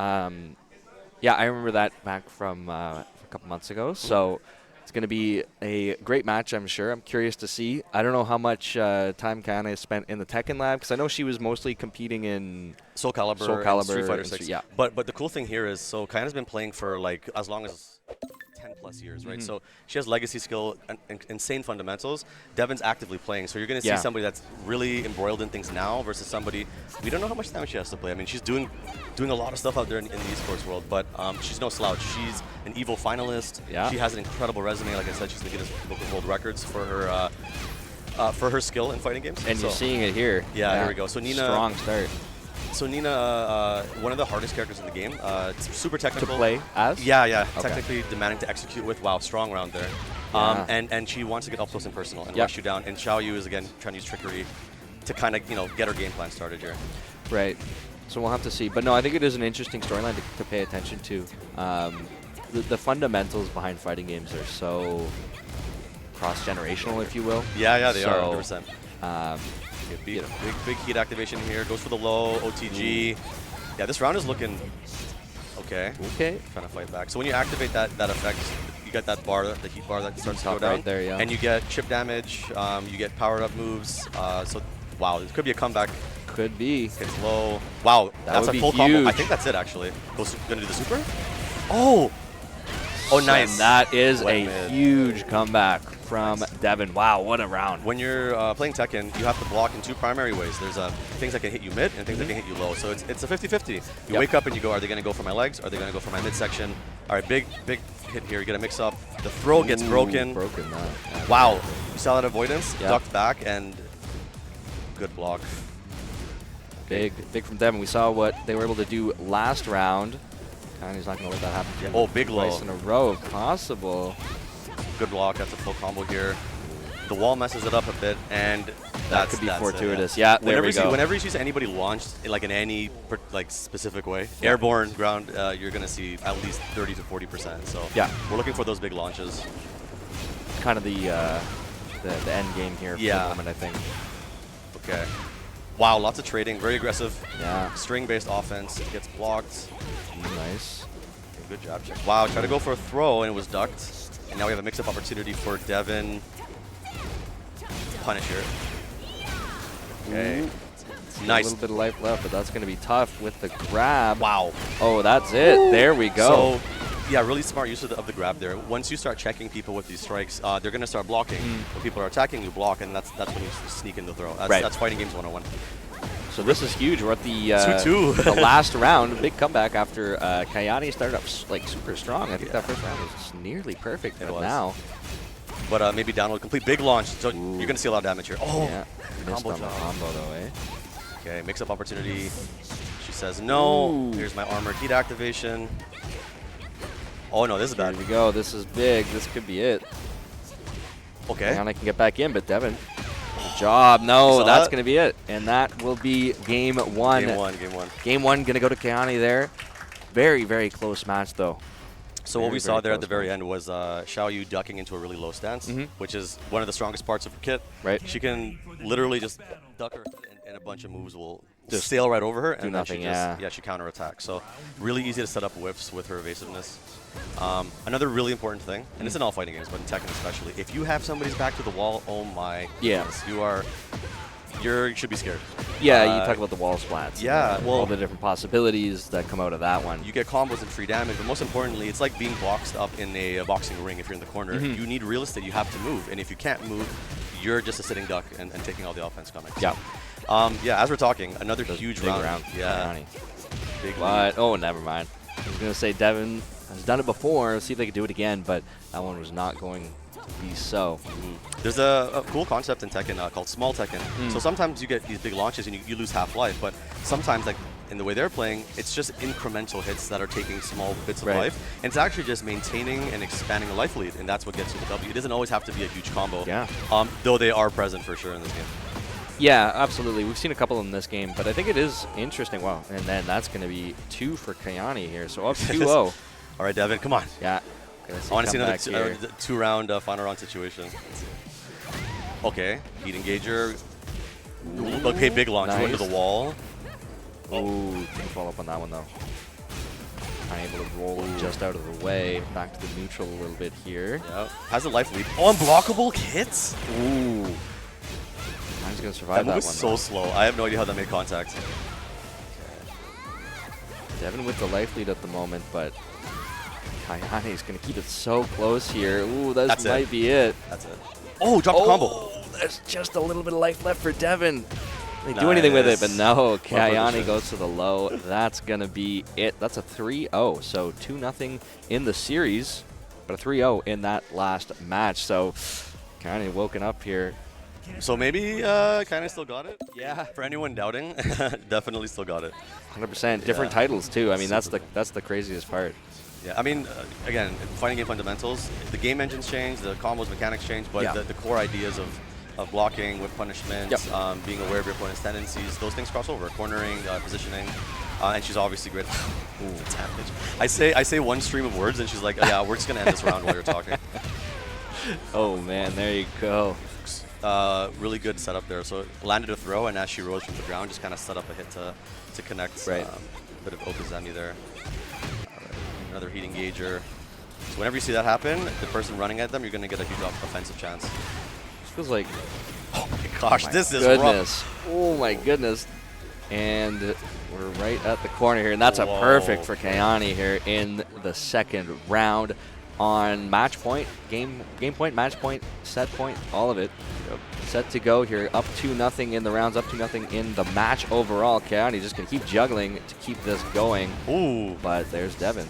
Yeah, I remember that back from a couple months ago. So it's going to be a great match, I'm sure. I'm curious to see. I don't know how much time Kayane has spent in the Tekken lab, because I know she was mostly competing in Soul Calibur, Soul Calibur and Street Fighter and 6. yeah. But the cool thing here is, so Kayane's been playing for like as long as 10 plus years, right? So she has legacy skill and insane fundamentals. Devon's actively playing, so you're going to see somebody that's really embroiled in things now versus somebody we don't know how much time she has to play. I mean, she's doing a lot of stuff out there in the esports world, but she's no slouch. She's an EVO finalist. Yeah. She has an incredible resume. Like I said, she's going to get us Book of World Records for her skill in fighting games. And you're seeing it here. Yeah, here we go. So Nina, strong start. So Nina, one of the hardest characters in the game. Super technical. To play as? Yeah. Okay. Technically demanding to execute with. Wow, strong round there. Yeah. And she wants to get up close and personal and rush you down. And Xiaoyu is again trying to use trickery to kind of get her game plan started here. Right. So we'll have to see. But no, I think it is an interesting storyline to pay attention to. The fundamentals behind fighting games are so cross-generational, if you will. Yeah, they are 100%. Big heat activation here. Goes for the low OTG. Yeah, this round is looking okay. Okay. Trying to fight back. So when you activate that effect, you get that bar, the heat bar that starts to go down. Right there, yeah. And you get chip damage. You get powered up moves. So wow, this could be a comeback. Could be. Gets low. Wow, that's a full combo. I think that's it actually. Gonna do the super. Oh, nice. And that is Wet a mid. huge comeback from Devon. Wow, what a round. When you're playing Tekken, you have to block in two primary ways. There's things that can hit you mid and things that can hit you low. So it's a 50-50. You wake up and you go, are they going to go for my legs? Are they going to go for my midsection? All right, big hit here. You got to mix up. The throw gets broken. Broken, yeah. Wow. You saw that avoidance? Yep. Ducked back and good block. Big from Devon. We saw what they were able to do last round. He's not going to let that happen. Oh, big low. Twice in a row, if possible. Good block. That's a full combo here. The wall messes it up a bit, and That could be that's fortuitous. It, Yeah, there we go. Whenever you see anybody launched in any specific way, airborne ground, you're going to see at least 30 to 40%. So we're looking for those big launches. Kind of the end game here for the moment, I think. Okay. Wow, lots of trading, very aggressive. Yeah. String-based offense. It gets blocked. Nice. Okay, good job, check. Wow, tried to go for a throw, and it was ducked. And now we have a mix-up opportunity for Devon. Punisher. Okay. A Nice. little bit of life left, but that's going to be tough with the grab. Wow. Oh, that's it. Ooh. There we go. So, yeah, really smart use of the grab there. Once you start checking people with these strikes, they're going to start blocking. When people are attacking, you block, and that's when you sneak in the throw. That's Fighting Games 101. So this is huge. We're at the 2-2. the last round. Big comeback after KAYANE started up super strong. I think that first round was just nearly perfect. But now. But maybe download complete. Big launch. So you're going to see a lot of damage here. Oh, yeah. Missed on the combo though, eh? Okay, mix-up opportunity. She says no. Ooh. Here's my armored heat activation. Oh no, this is bad. Here we go. This is big. This could be it. Okay. KAYANE can get back in, but Devon. Good job. No, that's going to be it. And that will be game one. Game one. Game one going to go to KAYANE there. Very, very close match, though. So what we saw there at the very end was Xiaoyu ducking into a really low stance, which is one of the strongest parts of her kit. Right. She can literally just duck her, and a bunch of moves will just sail right over her, and then nothing, she counterattacks. So really easy to set up whiffs with her evasiveness. Another really important thing, and it's in all fighting games, but in Tekken especially, if you have somebody's back to the wall, oh my goodness, you should be scared. Yeah, you talk about the wall splats. Yeah, well, all the different possibilities that come out of that one. You get combos and free damage, but most importantly, it's like being boxed up in a boxing ring. If you're in the corner, you need real estate. You have to move, and if you can't move, you're just a sitting duck and taking all the offense coming. Yeah. As we're talking, another huge round. Yeah. Big lead. Oh, never mind. I was going to say Devon has done it before. Let's see if they can do it again, but that one was not going to be so. There's a cool concept in Tekken called small Tekken. So sometimes you get these big launches and you lose half life, but sometimes, like in the way they're playing, it's just incremental hits that are taking small bits of life. And it's actually just maintaining and expanding a life lead, and that's what gets you the W. It doesn't always have to be a huge combo. Yeah. Though they are present for sure in this game. Yeah, absolutely. We've seen a couple in this game, but I think it is interesting. Wow, and then that's going to be 2 for KAYANE here, so up 2-0. All right, Devon, come on. Yeah. I want to see another two-round final round situation. Okay, heat engager. Okay, big launch. Nice. Going to the wall. Ooh, didn't follow up on that one though. Unable to roll just out of the way. Back to the neutral a little bit here. Yeah. Has a life lead. Oh, unblockable hits? Ooh. He's going to survive that one. That was so slow. I have no idea how that made contact. Devon with the life lead at the moment, but Kayane's going to keep it so close here. Ooh, this That's might it. be it. That's it. Oh, drop the combo. There's just a little bit of life left for Devin. They do anything with it, but no. Kayane goes to the low. That's going to be it. That's a 3-0. So 2-0 in the series, but a 3-0 in that last match. So Kayane woken up here. So maybe kind of still got it? Yeah. For anyone doubting, definitely still got it. 100%. Different titles, too. I mean, that's the craziest part. Yeah, I mean, again, fighting game fundamentals, the game engines change, the combos, mechanics change, but the core ideas of blocking, whip punishment, being aware of your opponent's tendencies, those things cross over. Cornering, positioning, and she's obviously great. Ooh, damage. I say one stream of words, and she's like, oh, yeah, we're just going to end this round while you're talking. Oh, man, there you go. Really good setup there. So landed a throw, and as she rose from the ground, just kind of set up a hit to connect. Right. A bit of Okazemi there. Another heat engager. So whenever you see that happen, the person running at them, you're going to get a huge offensive chance. This feels like, oh my gosh, this is goodness. rough. Oh my goodness. And we're right at the corner here, and that's a perfect for Kayane here in the second round on match point, game point, match point, set point, all of it. Set to go here, up 2-0 in the rounds, up 2-0 in the match overall. Kayane just going to keep juggling to keep this going. Ooh. But there's Devin.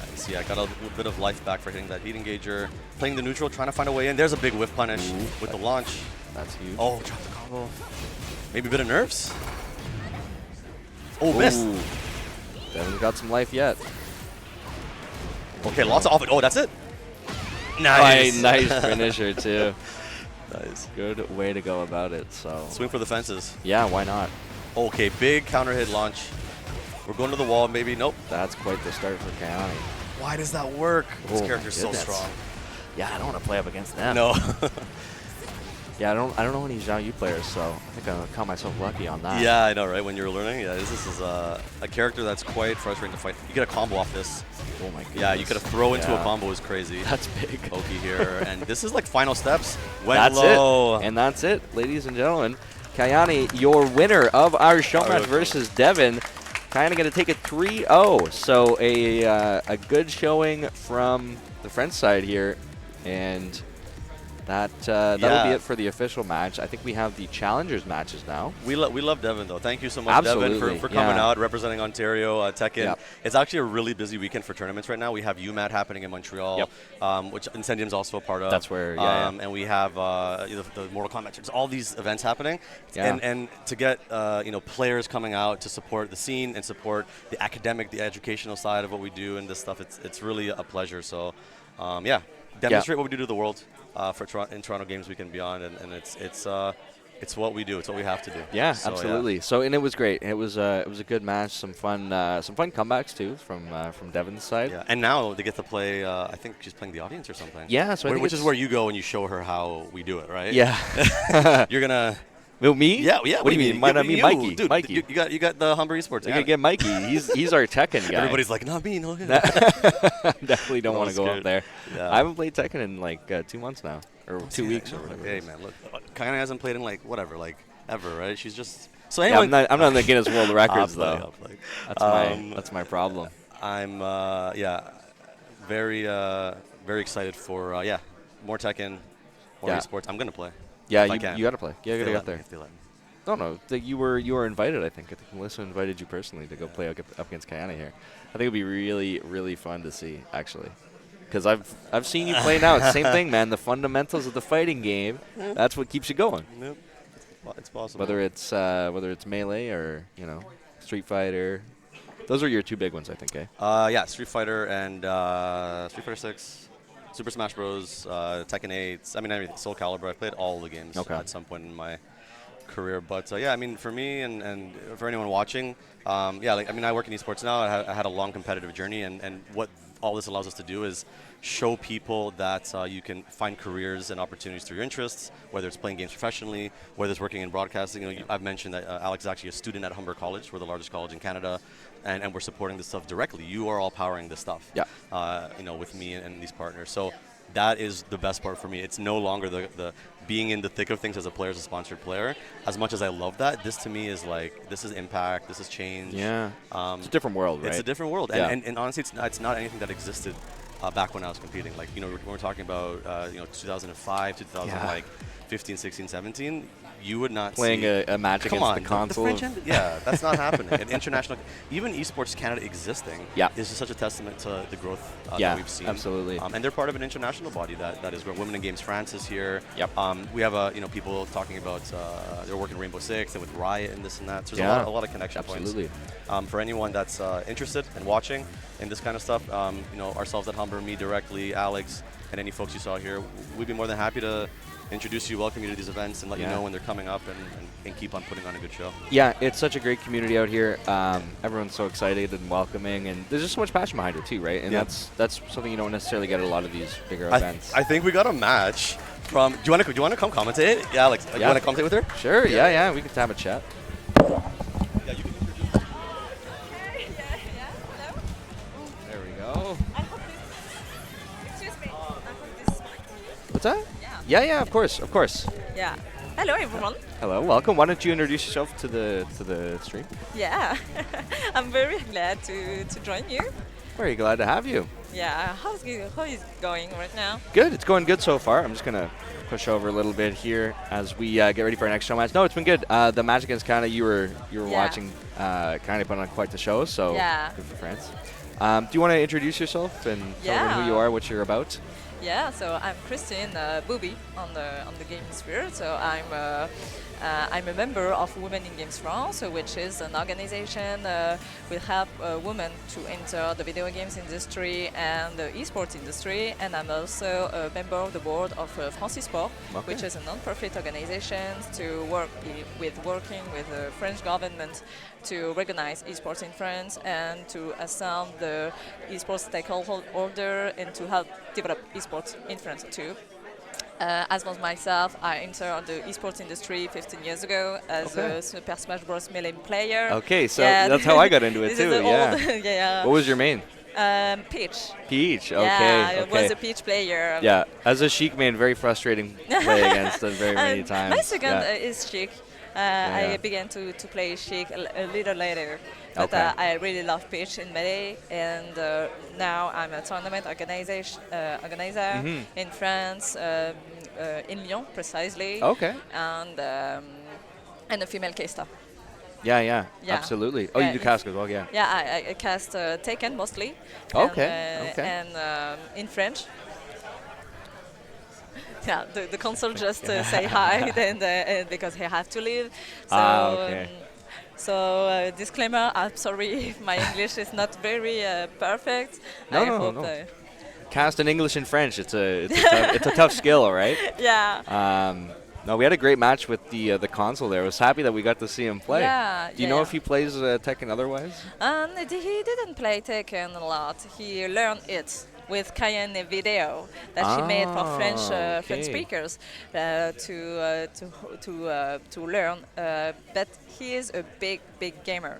Nice. Yeah, got a little bit of life back for hitting that heat engager. Playing the neutral, trying to find a way in. There's a big whiff punish with the launch. That's huge. Oh, drop the combo. Maybe a bit of nerfs. Oh, missed. Devin's got some life yet. Okay, lots of off it. Oh, that's it. Nice. Nice finisher, too. Nice. Good way to go about it. So Swing for the fences. yeah, why not? Okay, big counter hit launch. We're going to the wall, maybe. Nope. That's quite the start for Kayane. Why does that work? This Oh, character's so goodness. strong. Yeah, I don't want to play up against them. No. Yeah, I don't know any Zhao Yu players, so I think I'll count myself lucky on that. Yeah, I know, right? When you're learning, yeah, this is a character that's quite frustrating to fight. You get a combo off this. Oh my goodness. Yeah, you could have throw into a combo is crazy. That's big. Oki here, and this is like final steps. Went That's low. it. And that's it, ladies and gentlemen. Kayane, your winner of our show match versus Devin. Kind of going to take it 3-0. So a good showing from the French side here, and that'll be it for the official match. I think we have the challengers matches now. We love Devin, though. Thank you so much, Absolutely. Devin, for coming out, representing Ontario, TEKKEN. Yep. It's actually a really busy weekend for tournaments right now. We have UMAT happening in Montreal, which Incendium's also a part of. That's where, And we have the Mortal Kombat. There's all these events happening. Yeah. And to get players coming out to support the scene and support the academic, the educational side of what we do and this stuff, it's really a pleasure. So, demonstrate what we do to the world in Toronto Games Week and beyond, and it's what we do. It's what we have to do. Yeah, So, absolutely. yeah. So and it was great. It was a good match. Some fun comebacks too from Devin's side. Yeah, and now they get to play. I think she's playing the audience or something. Yeah, so I think which is where you go and you show her how we do it, right? Yeah. You're gonna. Well, me? Yeah. What do you mean? Might not mean Mikey. Dude, Mikey. You got the Humber Esports. You're gonna get Mikey. He's our Tekken guy. Everybody's like, not me. No. Definitely don't want to go up there. Yeah. I haven't played Tekken in like 2 months now, or 2 weeks or whatever. Hey man, look, Kayane hasn't played in like whatever, like ever, right? She's just so Yeah, anyway. I'm not in the Guinness World Records though. I'll play. That's my problem. I'm very excited for more Tekken, more esports. I'm gonna play. Yeah, if I you can. got to play. You got to get there. If they let me. No. You were invited. I think Melissa invited you personally to go play up against Kayane here. I think it'd be really, really fun to see actually, because I've seen you play now. It's the same thing, man. The fundamentals of the fighting game. That's what keeps you going. Nope. It's possible. Whether it's melee or Street Fighter. Those are your two big ones, I think. Street Fighter and Street Fighter 6. Super Smash Bros, Tekken 8, I mean everything, Soul Calibur. I played all the games at some point in my career. But I mean, for me and for anyone watching, I work in esports now. I had a long competitive journey, and what all this allows us to do is show people that you can find careers and opportunities through your interests, whether it's playing games professionally, whether it's working in broadcasting. I've mentioned that Alex is actually a student at Humber College. We're the largest college in Canada, and we're supporting this stuff directly. You are all powering this stuff, with me and these partners. So that is the best part for me. It's no longer the being in the thick of things as a player, as a sponsored player. As much as I love that, this to me is like, this is impact, this is change. Yeah. It's a different world, right? It's a different world. Yeah. And honestly, it's not anything that existed back when I was competing. Like, you know, when we're talking about, 2005, 2000, Yeah. like 15, 16, 17, you would not Playing see a match Come against on, the console. French end, yeah, that's not happening. And international, even Esports Canada existing, Yeah. is just such a testament to the growth Yeah, that we've seen. absolutely. And they're part of an international body that is growing. Women in Games France is here. Yep. We have people talking about they're working Rainbow Six and with Riot and this and that. So there's Yeah. a lot of connection Absolutely. points. For anyone that's interested in watching in this kind of stuff, ourselves at Humber, me directly, Alex, and any folks you saw here, we'd be more than happy to introduce you, welcome you to these events, and let you Yeah. know when they're coming up and keep on putting on a good show. Yeah, it's such a great community out here. Everyone's so excited and welcoming, and there's just so much passion behind it too, right? And Yeah. that's something you don't necessarily get at a lot of these bigger I events. think we got a match from. Do you want to come commentate? Yeah, Alex. You Yeah. want to commentate with her? Sure, yeah, we can have a chat. Yeah, you can introduce. There we go. Excuse me. I hope this is fine. What's that? Yeah. Yeah, of course. Yeah. Hello, everyone. Hello, welcome. Why don't you introduce yourself to the stream? Yeah. I'm very glad to join you. Very glad to have you. Yeah. How is it going right now? Good, it's going good so far. I'm just gonna push over a little bit here as we get ready for our next show match. No, it's been good. The match against Canada, you were Yeah. watching, kind of put on quite the show. So Yeah. good for France. Do you want to introduce yourself and tell them who Yeah. you are, what you're about? Yeah. So I'm Christine Booby on the gaming sphere. So I'm a member of Women in Games France, which is an organization will help women to enter the video games industry and the esports industry. And I'm also a member of the board of France Sport, Okay. which is a non-profit organization to working with the French government to recognize esports in France and to assemble the esports stakeholder and to help develop esports in France too. As was myself, I entered the esports industry 15 years ago as Okay. a Super Smash Bros. Melee player. Okay, so that's how I got into it This too. is the Yeah. old, yeah. What was your main? Peach. Peach. Okay. Yeah, I okay. was a Peach player. Yeah, as a Sheik main, very frustrating play against it very many times. My second Yeah. is Chic. Yeah. I began to play Chic a little later. But Okay. I really love Peach in Melee, and now I'm a tournament organizer Mhm. in France, in Lyon precisely, Okay. and a female caster. Yeah, Yeah. absolutely. Oh, Yeah, you do it's- cast as well, yeah. Yeah, I cast Tekken mostly. Okay, And, okay. And in French. Yeah, the console just say hi, then because he have to leave. So, Okay. Disclaimer: I'm sorry if my English is not very perfect. No, I no, hope no. that- Cast in English and French. It's a tough skill, right? yeah. No, we had a great match with the console there. I was happy that we got to see him play. Yeah, Do you yeah, know yeah. if he plays Tekken otherwise? He didn't play Tekken a lot. He learned it with KAYANE video that she made for French okay. speakers to learn. But he is a big gamer.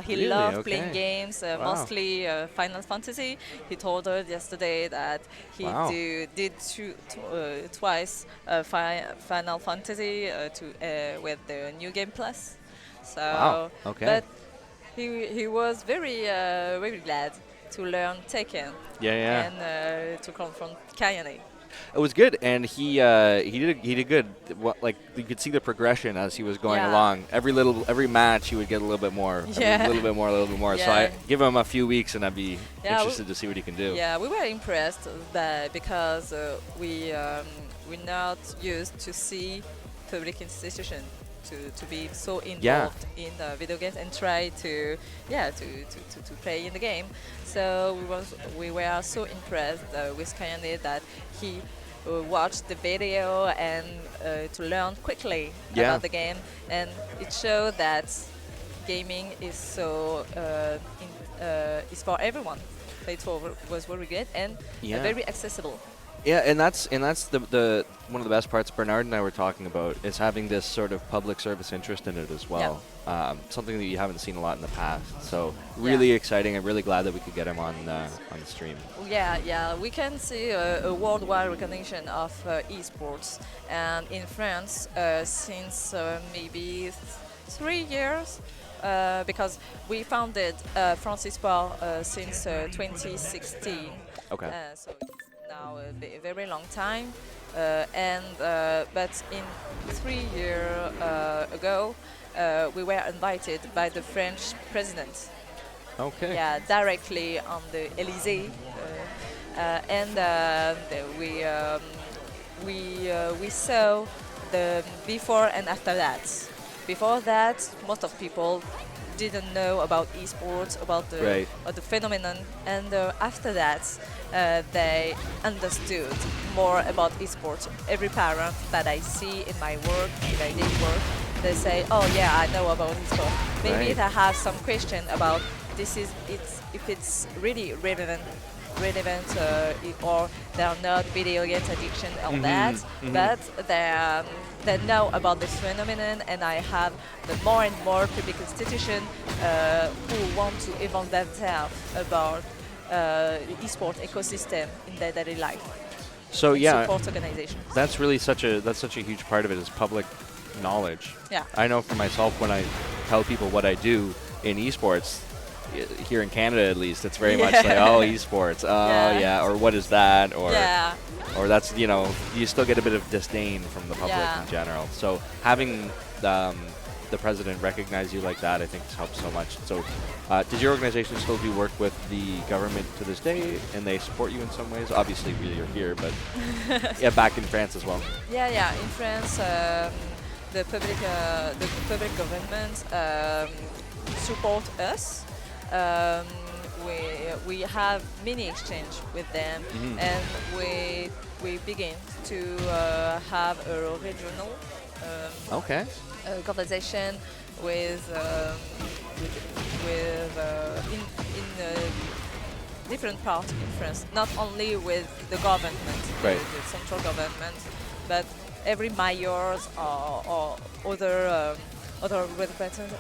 He Really? loves Okay. playing games, Wow. mostly Final Fantasy. He told her yesterday that he Wow. did twice Final Fantasy with the New Game Plus. So, Wow, okay. But he was very glad to learn Tekken Yeah. and to confront KAYANE. It was good, and he did good. Like you could see the progression as he was going Yeah. along. Every match, he would get a little bit more, Yeah. a little bit more. So I Yeah. give him a few weeks, and I'd be Yeah, interested to see what he can do. Yeah, we were impressed that because we're not used to see public institution to be so involved in the video games and try to play in the game. So we were so impressed with KAYANE that he watched the video and to learn quickly Yeah. about the game, and it showed that gaming is so is for everyone. It was very good and Yeah. very accessible. Yeah, and that's the one of the best parts Bernard and I were talking about is having this sort of public service interest in it as well. Something that you haven't seen a lot in the past. So really exciting. I'm really glad that we could get him on the stream. Yeah, we can see a worldwide recognition of esports, and in France, since maybe 3 years, because we founded France Esport since 2016. Okay. So it's now a very long time, and but in 3 years ago, we were invited by the French president. Okay. Yeah, directly on the Elysee, and we saw the before and after that. Before that, most of people didn't know about esports, about the phenomenon, and after that, they understood more about esports. Every parent that I see in my work, in my daily work, they say, "Oh yeah, I know about esports." Maybe they have some question about if it's really relevant, or they are not video games addiction or that, but they know about this phenomenon, and I have the more and more public institutions who want to evolve themselves about esport ecosystem in their daily life. So and support organizations. that's really such a huge part of it is public knowledge. Yeah. I know for myself when I tell people what I do in esports, here in Canada at least, it's very much like, oh, esports, or what is that, or that's, you still get a bit of disdain from the public in general. So having the president recognize you like that, I think, has helped so much. So does your organization still do work with the government to this day, and they support you in some ways? Obviously, you're here, but back in France as well. Yeah. In France, the public government support us. We have many exchange with them, and we begin to have a regional conversation with different parts in France, not only with the government, the central government, but every mayors or other representatives,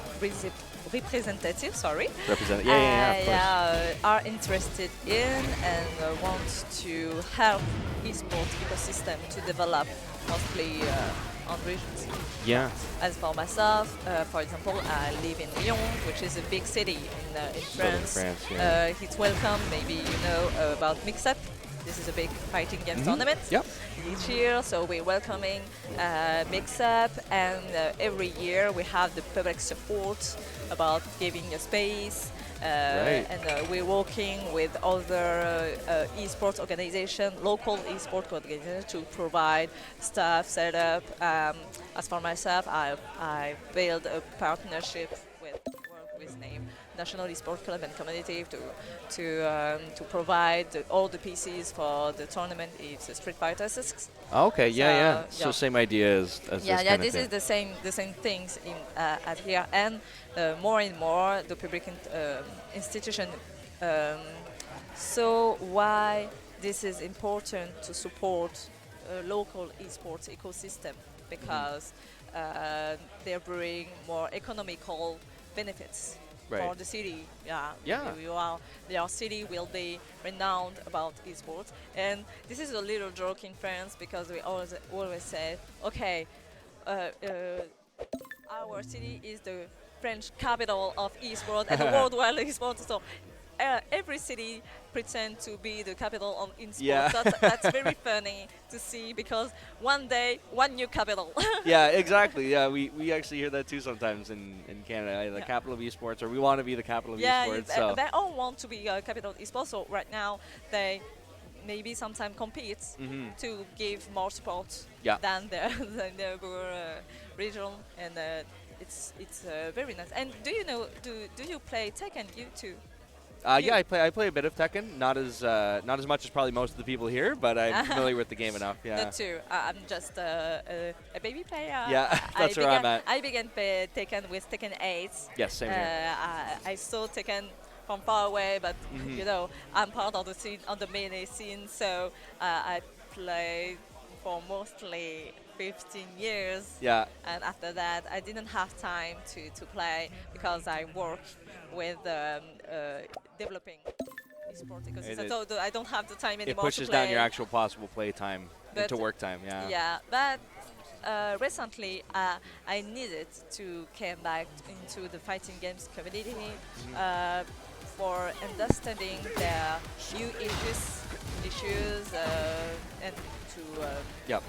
are interested in and want to help esports ecosystem to develop, mostly on regions. Yeah. As for myself, for example, I live in Lyon, which is a big city in France. It's welcome. Maybe you know about Mix-Up. This is a big fighting game tournament each year, so we're welcoming Mix-Up, and every year we have the public support about giving a space, and we're working with other esports organizations, local esports organizations, to provide stuff, setup. As for myself, I built a partnership with name National Esports Club and Community to provide all the PCs for the tournament. It's a Street Fighter 6. Okay, so same idea as this kind of this thing. is the same things in at here, and more and more the public institution. So why this is important to support local esports ecosystem, because they bring more economical benefits for the city. Your city will be renowned about esports, and this is a little joke in France, because we always say, okay, our city is the French capital of esports and the worldwide esports. So every city pretend to be the capital of esports. Yeah. That's very funny to see, because one day, one new capital. Yeah, exactly. Yeah, we actually hear that too sometimes in Canada. The capital of esports, or we want to be the capital of esports. So They all want to be capital of esports. So right now, they maybe sometimes compete to give more support than their regional, and it's very nice. And do you know? Do you play Tekken? You too? I play a bit of Tekken, not as much as probably most of the people here, but I'm familiar with the game enough. Yeah. Not too. I'm just a baby player. Yeah, that's where I'm at. I began play Tekken with Tekken 8. Yes, same here. I saw Tekken from far away, but you know, I'm part of the scene, on the melee scene, so I played for mostly 15 years. Yeah. And after that, I didn't have time to play because I work with developing esport It, ecosystem. it, So I don't have the time it anymore to pushes down your play. actual possible play time But into work time. Yeah. yeah, but recently I needed to come back into the fighting games community uh, for understanding their new issues and to Yep.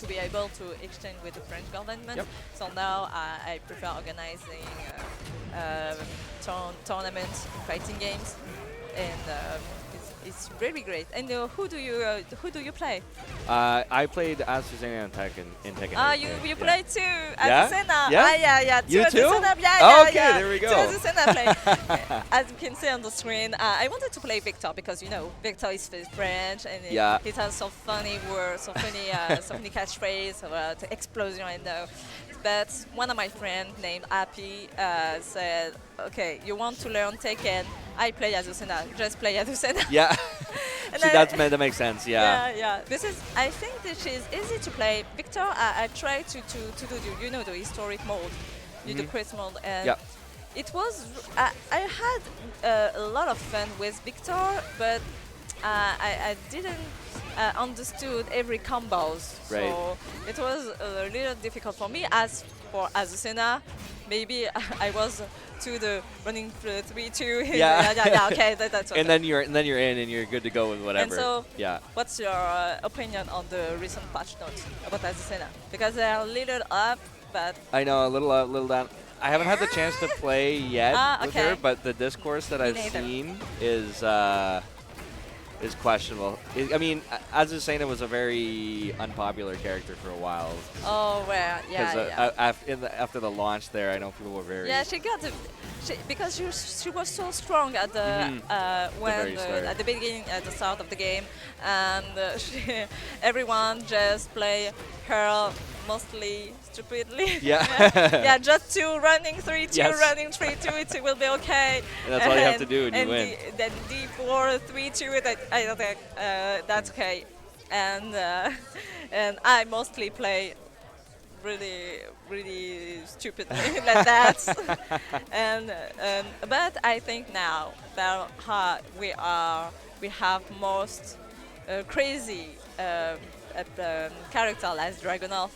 to be able to exchange with the French government. Yep. So now I prefer organizing tournaments, fighting games, and it's really great. And who do you play? I played as Susanna in Tekken. Ah, 8. you Yeah. play too, Yeah? Azucena. Yeah? Ah, yeah. You two too? Azucena. Yeah, Oh, yeah, okay, yeah. there we go. Two Azucena play. As you can see on the screen, I wanted to play Victor because Victor is French and Yeah. it has some funny words, so many catchphrases about explosion. I know. But one of my friends named Happy said, "Okay, you want to learn Tekken? I play Azucena. Just play Azucena." Yeah. And See, that makes sense. Yeah. yeah. I think this is easy to play. Victor, I try to do the historic mode, the quiz mode, and Yeah. it was. I had a lot of fun with Victor, but I didn't understood every combos, Right. so it was a little difficult for me. As for Azucena, maybe I was to the running 3-2. Yeah. yeah. Okay, that's okay. And then you're in and you're good to go with whatever. And so, yeah. what's your opinion on the recent patch notes about Azucena? Because they are a little up, but I know a little down. I haven't had the chance to play yet with okay. her, but the discourse that I've neither. seen is questionable. I mean, Azucena was a very unpopular character for a while. oh well, yeah, yeah. After the launch there, I know people were very. Yeah, she got because she was so strong at the very start. at the beginning, at the start of the game, and everyone just play her mostly stupidly. Yeah. yeah, just two running 3-2, Yes. running 3-2, it will be okay. And that's all you have to do and you and win. Then D4 3-2, I don't think that's okay. And and I mostly play really stupidly like that. and but I think now that we have most crazy character like Dragunov.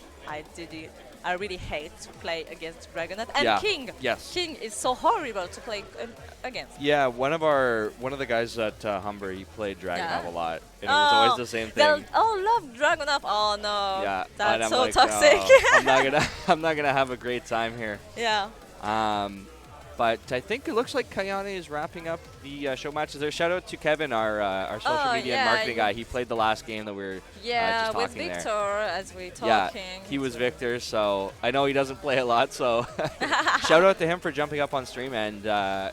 I really hate to play against Dragunov and Yeah. King. Yes. King is so horrible to play against. Yeah, one of the guys at Humber, he played Dragunov Yeah. a lot, and it was always the same thing. Love Dragunov. Oh no, Yeah, and that's I'm so like, toxic. "Oh, I'm not gonna have a great time here." yeah. But I think it looks like Kayane is wrapping up the show matches there. Shout out to Kevin, our social media and marketing guy. He played the last game that we were Yeah, just with talking Victor there. as we Yeah, talking. he was Victor, so I know he doesn't play a lot. So shout out to him for jumping up on stream and Yeah.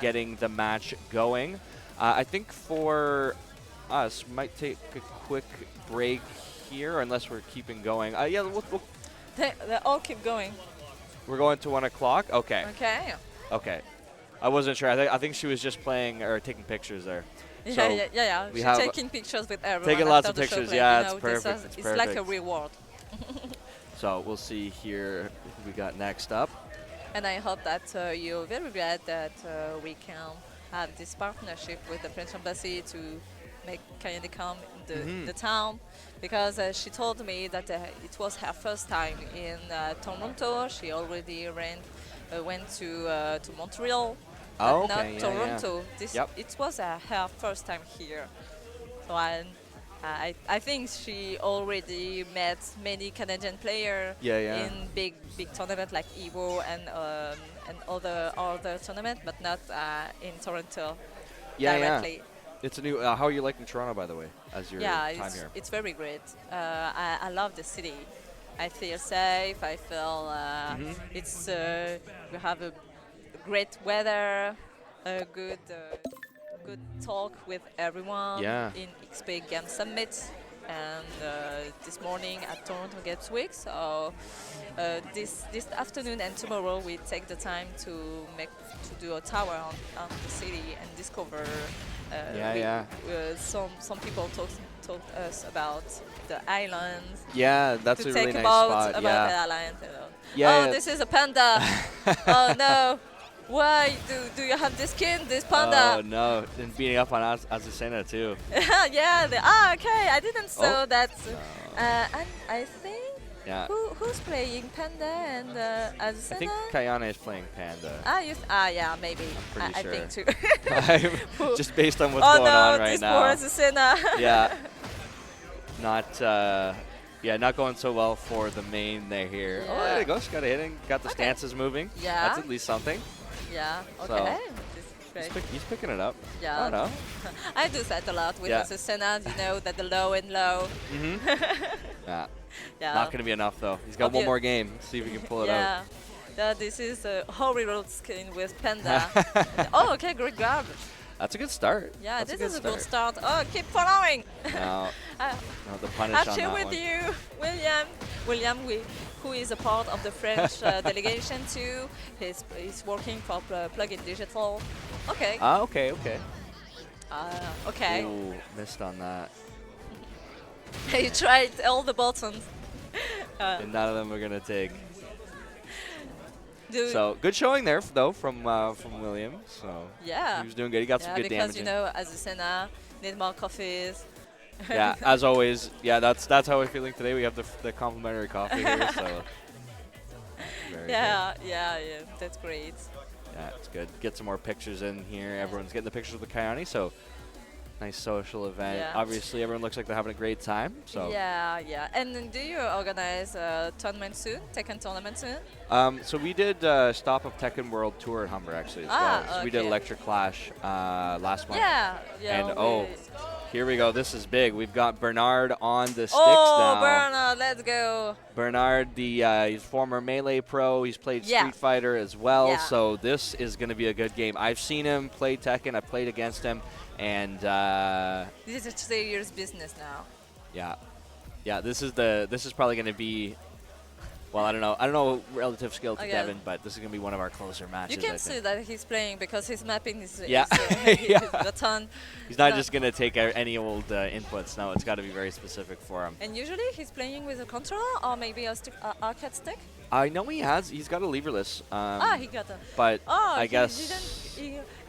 getting the match going. I think for us, might take a quick break here, unless we're keeping going. Yeah, They all keep going. we're going to 1 o'clock. Okay. Okay. Okay. I wasn't sure. I think she was just playing or taking pictures there. Yeah, So yeah. we She's have taking pictures with everyone. taking lots after of the show pictures, play, yeah, you it's know, perfect, It's it's like a perfect. reward. So we'll see here who we got next up. And I hope that you're very glad that we can have this partnership with the French Embassy to make Kayane come in the town, because she told me that it was her first time in Toronto. She already went to Montreal, but Oh, not okay, yeah, Toronto. Yep. It was her first time here. So I think she already met many Canadian players Yeah. in big tournaments like Evo and other tournaments, but not in Toronto Yeah. directly. It's a new. How are you liking Toronto, by the way, as your Yeah, time here? it's very great. I love the city. I feel safe. I feel it's we have a great weather, a good talk with everyone Yeah. in XP Game Summit. and this morning at Toronto Games Week. So this afternoon and tomorrow we take the time to do a tour on the city and discover. Some people talk us about the islands. Yeah, that's To a really take nice about spot. about the Yeah. island. You know. Yeah, Oh, yeah. this is a panda. Oh no. Why do you have this skin, this panda? Oh no, and beating up on Azucena too. Yeah. Okay. I didn't saw that. And I think Yeah. who's playing panda and I Azusena? think Kayane is playing Panda. Yeah, maybe. pretty I sure. think too. Just based on what's Oh going no, on right this now. poor Azusena. Yeah. Not going so well for the main there here. Oh, there Yeah. you go. She got a hitting. Got the Okay. stances moving. Yeah. That's at least something. Yeah. So, Okay. This is great. He's picking it up. Yeah. I don't know. I do that a lot with Yeah. Azusena. You know that the low and low. Yeah. Yeah. Not going to be enough, though. He's got one more game. Let's see if we can pull it out. Yeah. Yeah, this is a horrible skin with panda. Oh, okay, great grab. That's a good start. Yeah, That's this is a good start. Oh, keep following. Now, Uh, no, the punish I'm on here that with one. you, William. William, who is a part of the French delegation too. He's working for Plugin Digital. Okay. Okay. Okay. Ooh, missed on that. He tried all the buttons. And none of them are going to take. Do- So, good showing there, though, from William. So, yeah. he was doing good. He got some good because damage you in. know, Azusena need more coffees. Yeah, as always. Yeah, that's how we're feeling today. We have the complimentary coffee here, so. Very Yeah, that's great. good. Yeah, it's good. Get some more pictures in here. Everyone's getting the pictures with the Kayane, so nice social event. Yeah. Obviously, everyone looks like they're having a great time. So, Yeah. And then do you organize a tournament soon? TEKKEN tournament soon? So we did Stop of Tekken World Tour at Humber actually as well. So we did okay. Electric Clash last month. Yeah. And here we go. This is big. We've got Bernard on the sticks Oh, now. Bernard, let's go. Bernard, he's former Melee pro. He's played Yeah. Street Fighter as well. Yeah. So this is going to be a good game. I've seen him play Tekken. I played against him, and This is a serious business now. yeah. This is probably going to be. Well, I don't know relative skill to Okay. Devin, but this is going to be one of our closer matches. You can I see think. that he's playing because his mapping is Yeah. his button. He's not No. just going to take any old inputs. No, it's got to be very specific for him. And usually he's playing with a controller or maybe a arcade stick. I know he's got a leverless. He got a. But Oh, I he guess.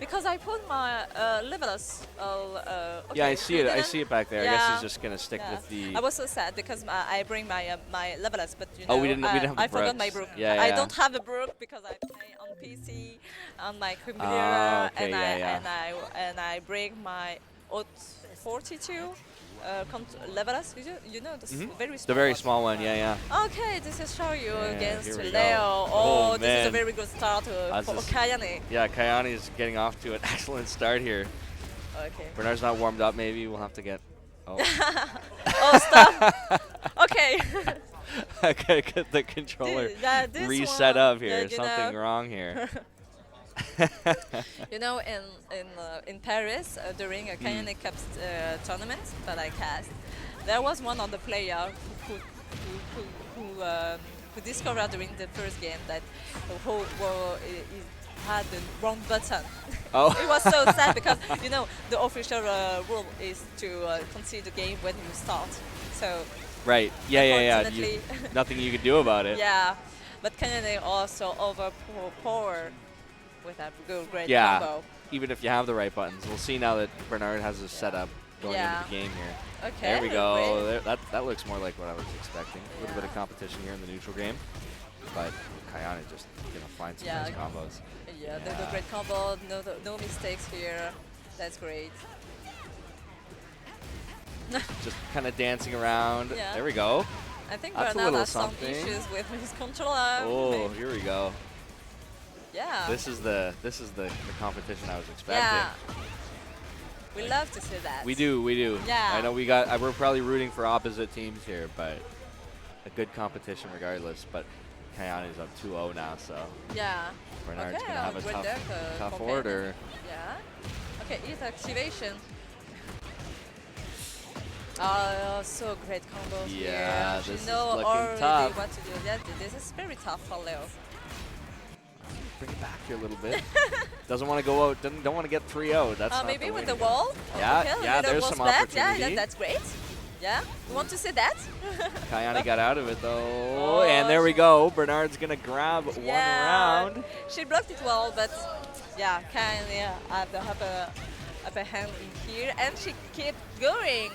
because I put my levelers. Okay, Yeah, I see he it. I didn't- see it back there. I guess Yeah. he's just going to stick Yeah. with the. I was so sad because I bring my levelers, but you know, Oh, we didn't have the I forgot brooks. my brook. Yeah, I yeah. don't have the brook because I play on PC, on my computer, okay, and I bring my 42 levelers. You know, the very small. The very ones. small one. Yeah. Okay, this is show you Yeah, against here we Leo. go. Oh, Oh, this is a man. very good start for Just- Kayane. Yeah, Kayane is getting off to an excellent start here. Okay. Bernard's not warmed up. Maybe we'll have to get. Oh. Oh, stop. Okay. I gotta get the controller This reset one, up here. you Something know. wrong here. You know, in Paris during a Kayane Cup tournament that I cast, there was one of the player who discovered during the first game that he had the wrong button. Oh. It was so sad because you know the official rule is to concede the game when you start. So Right. Yeah. Unfortunately. Nothing you can do about it. yeah, but Kayane also overpowered with a great Yeah. combo. Even if you have the right buttons. We'll see now that Bernard has his setup going Yeah. into the game here. Okay. There we go. great. There, that looks more like what I was expecting. A little bit of competition here in the neutral game. But Kayane just going to find some Yeah. nice combos. Yeah, the great combo, no mistakes here. That's great. Just kind of dancing around. Yeah. There we go. I think That's a Bernard little has some something. issues with his controller. Oh, maybe. here we go. Yeah. This is the competition I was expecting. Yeah. We love to see that. We do. Yeah. I know we're probably rooting for opposite teams here, but a good competition regardless. But Kayane's up 2-0 now, so Yeah. Bernard's Okay, gonna have a great tough, deck, tough companion. order. Yeah. Okay, eat activation. Oh, so great combo Yeah, here. She this is know looking already tough. what to do. Yeah, this is very tough for Leo. Bring it back here a little bit. Doesn't want to go out. Don't want to get 3-0. That's not Maybe the way with to the go. wall. Yeah, Okay, yeah. little There's wall some splat. Yeah, opportunity. that's great. Yeah, you want to see that? Kayane got out of it though, and there we go. Bernard's gonna grab one round. She blocked it well, but yeah, Kayane had the upper hand in here, and she kept going.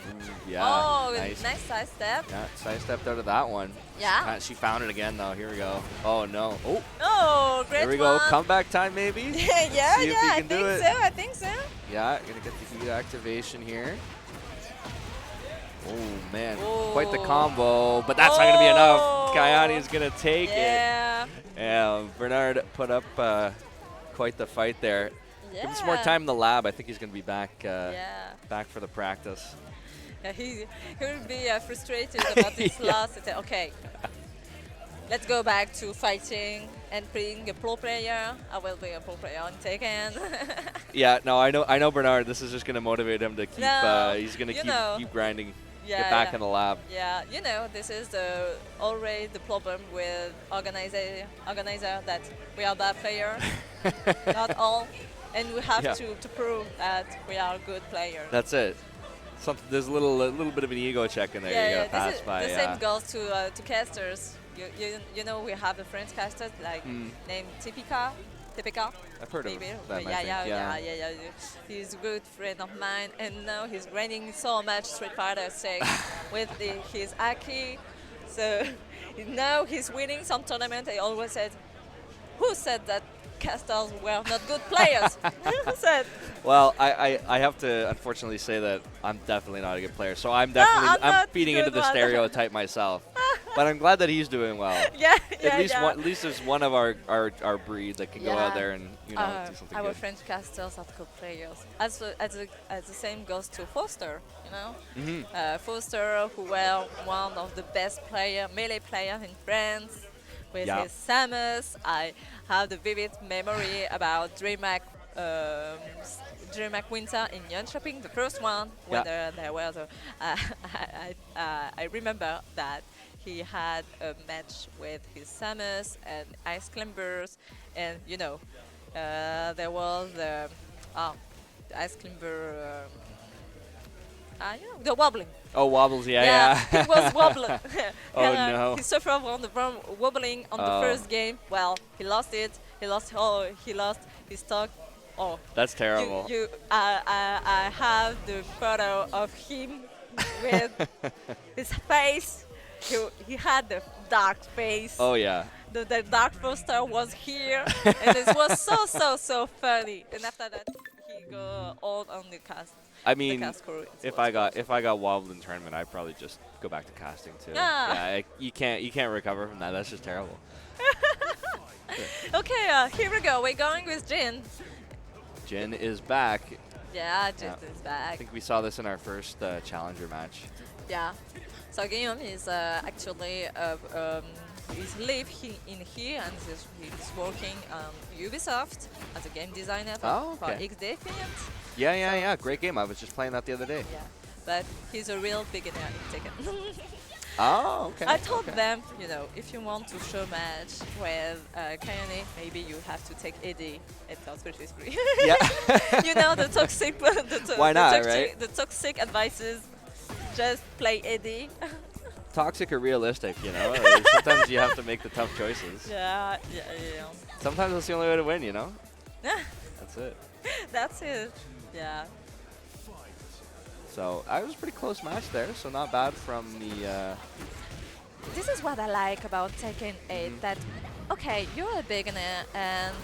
Yeah, Oh, nice. side step. Yeah, sidestepped out of that one. Yeah. She found it again though. Here we go. Oh no. Oh, Oh, great there we one. go. Comeback time maybe. Yeah, See if yeah, he can do it. I think so. Yeah, gonna get the heat activation here. Oh man, Oh. quite the combo, but that's not gonna be enough. Oh. Kayane is gonna take it. Yeah. Yeah, Bernard put up quite the fight there. Give him some more Yeah. time in the lab. I think he's gonna be back Yeah. back for the practice. Yeah, he will be frustrated about this Yeah. loss. It's, okay, let's go back to fighting and being a pro player. I will be a pro player on Tekken. Yeah, no, I know Bernard. This is just gonna motivate him to keep. No, He's gonna you know. keep grinding. Yeah, Get back yeah. in the lab. Yeah, you know, this is already the problem with organizer that we are bad player, not all, and we have Yeah. to prove that we are good players. That's it. There's a little bit of an ego check in there. You gotta pass this is by. the Yeah. same goes to casters. You know, we have a French caster like named TPK. I've heard of maybe. them, I Yeah, think, yeah. He's a good friend of mine, and now he's grinding so much Street Fighter 6 with his Aki. So now he's winning some tournament. I always said, who said that casters were not good players? Who said? Well, I have to unfortunately say that I'm definitely not a good player. So I'm definitely I'm not feeding into good the one. stereotype myself. But I'm glad that he's doing well. Yeah, At least there's one of our breed that can go out there and do something our good. French casters are good players. As the same goes to Foster, you know. Foster, who were one of the best melee players in France, with his Samus. I have the vivid memory about DreamHack Winter in Jönköping, the first one, when there was I remember that he had a match with his Samus and Ice Climbers, and you know, there was the Ice Climber, you know, the wobbling. Oh, wobbles, yeah. He was wobbling. Oh, no. He suffered from wobbling on the first game. Well, he lost it. He lost his stock. Oh, That's terrible. I have the photo of him with his face. He had the dark face. Oh, yeah. The dark poster was here, and it was so funny. And after that, he go all on the cast. I mean, cast crew. if I got wobbled in tournament, I'd probably just go back to casting too. Yeah. You can't recover from that. That's just terrible. Okay, here we go. We're going with Jin. Jin is back. Yeah, Jin is I back. think we saw this in our first challenger match. Yeah. So Guillaume is actually he's live in here, and he's working on Ubisoft as a game designer for XD Fiat. Yeah. Great game. I was just playing that the other day. Yeah, but he's a real beginner in Tekken. Oh, okay. I told them, you know, if you want to show match with Kayane, maybe you have to take AD at South which is free. Yeah. You know, the toxic, Why not, toxic, right? the toxic advices. Just play AD. Toxic or realistic, you know? Sometimes you have to make the tough choices. Yeah. Sometimes that's the only way to win, you know? Yeah. That's it. That's it. Yeah. So, it was a pretty close match there, so not bad from the... This is what I like about Tekken 8, that, okay, you're a beginner and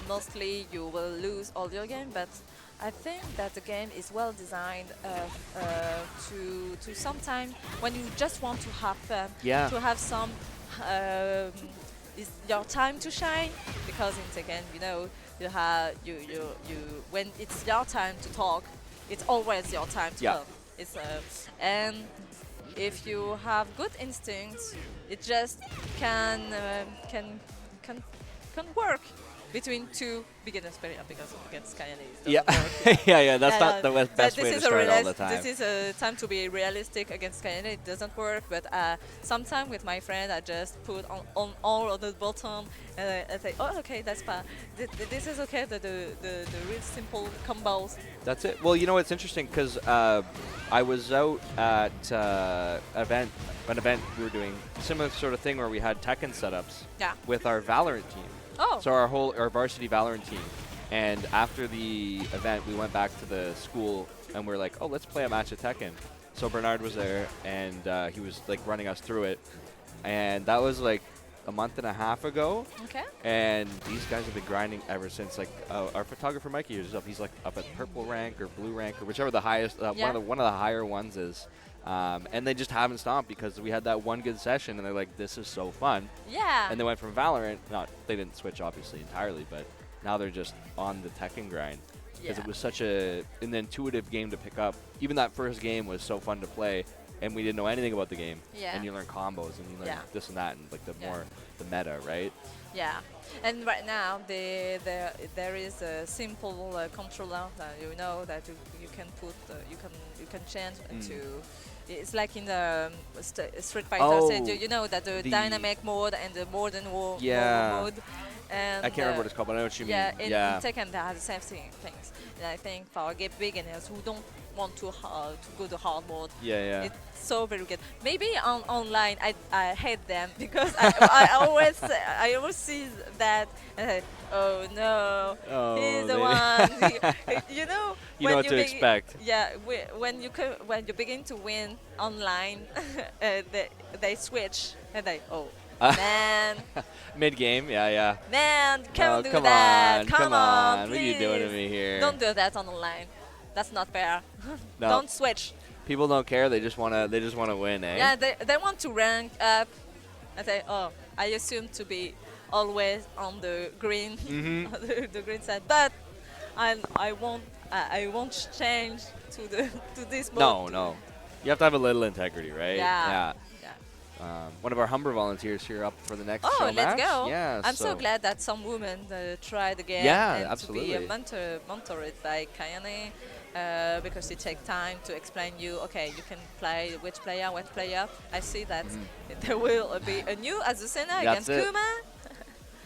mostly you will lose all your game, but I think that the game is well designed to sometime when you just want to have fun, to have some is your time to shine, because in Tekken, you know, you have you when it's your time to talk, it's always your time to talk. It's and if you have good instincts, it just can work. between two beginners player because against Kayane it Yeah, doesn't work. yeah. That's not the But best this way to is start all the time. This is a time to be realistic against Kayane. It doesn't work, but sometimes with my friend, I just put on all of the bottom and I say, oh, okay, that's fine. This is okay. The real simple combos. That's it. Well, you know, it's interesting because I was out at an event we were doing similar sort of thing where we had Tekken setups Yeah. with our Valorant team. Oh. So our varsity Valorant team. And after the event, we went back to the school and we're like, oh, let's play a match of Tekken. So Bernard was there and he was like running us through it. And that was like a month and a half ago. Okay. And these guys have been grinding ever since. Like our photographer Mikey is up. He's like up at purple rank or blue rank or whichever the highest, Yeah. one of the higher ones is. And they just haven't stopped because we had that one good session and they're like, this is so fun. Yeah. And they went from Valorant. They didn't switch obviously entirely, but now they're just on the Tekken grind because Yeah. it was such an intuitive game to pick up. Even that first game was so fun to play. And we didn't know anything about the game. Yeah. And you learn combos and you learn Yeah. this and that and like the Yeah. more the meta, right? Yeah, and right now there is a simple controller that you know that you can put you can change into. It's like in the Street Fighter. Oh, You know that the the- dynamic mode and the modern Yeah. mode. And I can't remember what it's called, but I know what you yeah, mean. in Tekken they have the same things. And I think for beginners who don't want to go to hard mode, Yeah. it's so very good. Maybe online I hate them because I always see that and I say, oh no, Oh, he's the they- one. You know, You know when what to expect. Yeah, when you begin to win online, they switch and they man, Mid game, yeah. man, Oh, can't do come that. on, Come on, What are you doing to please. me here? Don't do that online. That's not fair. No. Don't switch. People don't care. They just wanna win, eh? Yeah, they want to rank up and say, oh, I assume to be always on the green, Mhm. on the green side, but I won't change to this mode. No. You have to have a little integrity, right? Yeah. One of our Humber volunteers here up for the next Oh, show let's match. go! Yeah. I'm so glad that some women try the game Yeah, and absolutely. to be mentored by Kayane because it takes time to explain you. Okay, you can play which player, what player. I see that there will be a new Azucena against it. Kuma.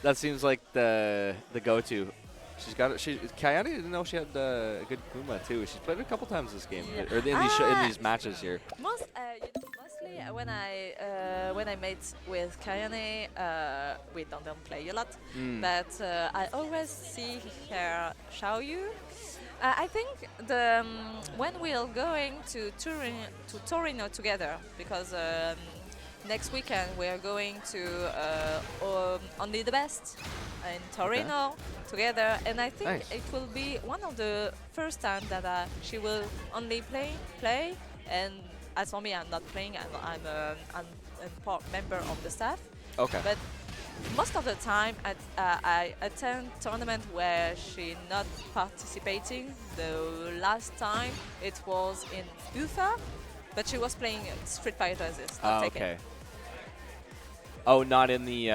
That seems like the go-to. She's got it. Kayane didn't know she had a good Kuma too. She's played it a couple times this game, Yeah. or in these matches here. Mostly when I met with Kayane, we don't play a lot, but I always see her show you. I think when we're going to Torino together because next weekend we are going to Only the Best in Torino together, and I think Nice. it will be one of the first time that she will only play. And as for me, I'm not playing. I'm a member of the staff. Okay. But most of the time, I attend tournament where she not participating. The last time it was in UFA, but she was playing Street Fighter. It's not Tekken. Okay. Oh, not in the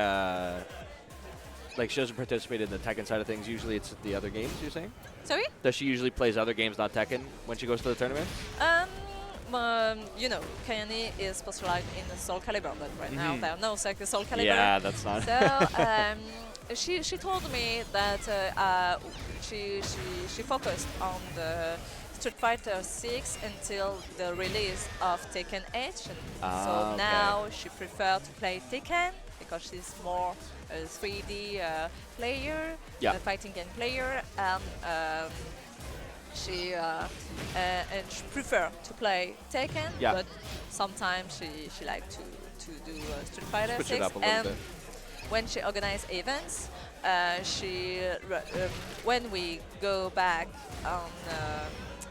like she doesn't participate in the Tekken side of things. Usually it's the other games. You're saying? Sorry? Does she usually plays other games, not Tekken, when she goes to the tournament? You know, Kayane is specialized in Soul Calibur, but right now there are no Soul Calibur. Yeah, that's not. So she told me that she focused on the Street Fighter 6 until the release of Tekken 8. So okay. now she prefers to play Tekken because she's more a 3D player, Yeah. a fighting game player, and she prefer to play Tekken, Yeah. but sometimes she like to do Street Fighter Switch 6. it up a little And bit. when she organize events, when we go back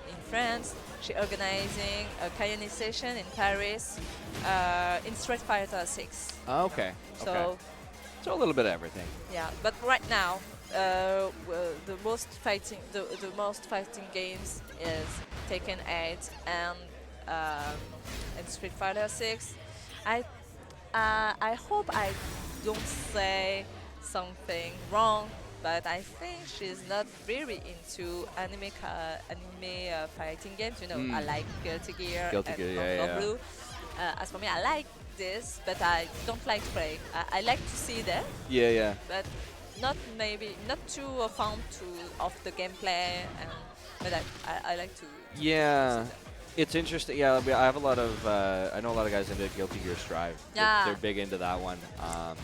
in France, she organizing a Kayane session in Paris in Street Fighter 6. Oh, okay. So So a little bit of everything. yeah, but right now the most fighting games is Tekken 8 and Street Fighter 6. I hope I don't say something wrong, but I think she's not very into anime fighting games. You know, I like Guilty Gear Guilty and Gear, Kung yeah, Fu yeah. Blue. As for me, I like this, but I don't like to play. I like to see them, Yeah, yeah. but not too fond to of the gameplay. But I like to Yeah. see them. It's interesting. Yeah, I have a lot of. I know a lot of guys into Guilty Gear Strive. Yeah. They're big into that one. Yeah,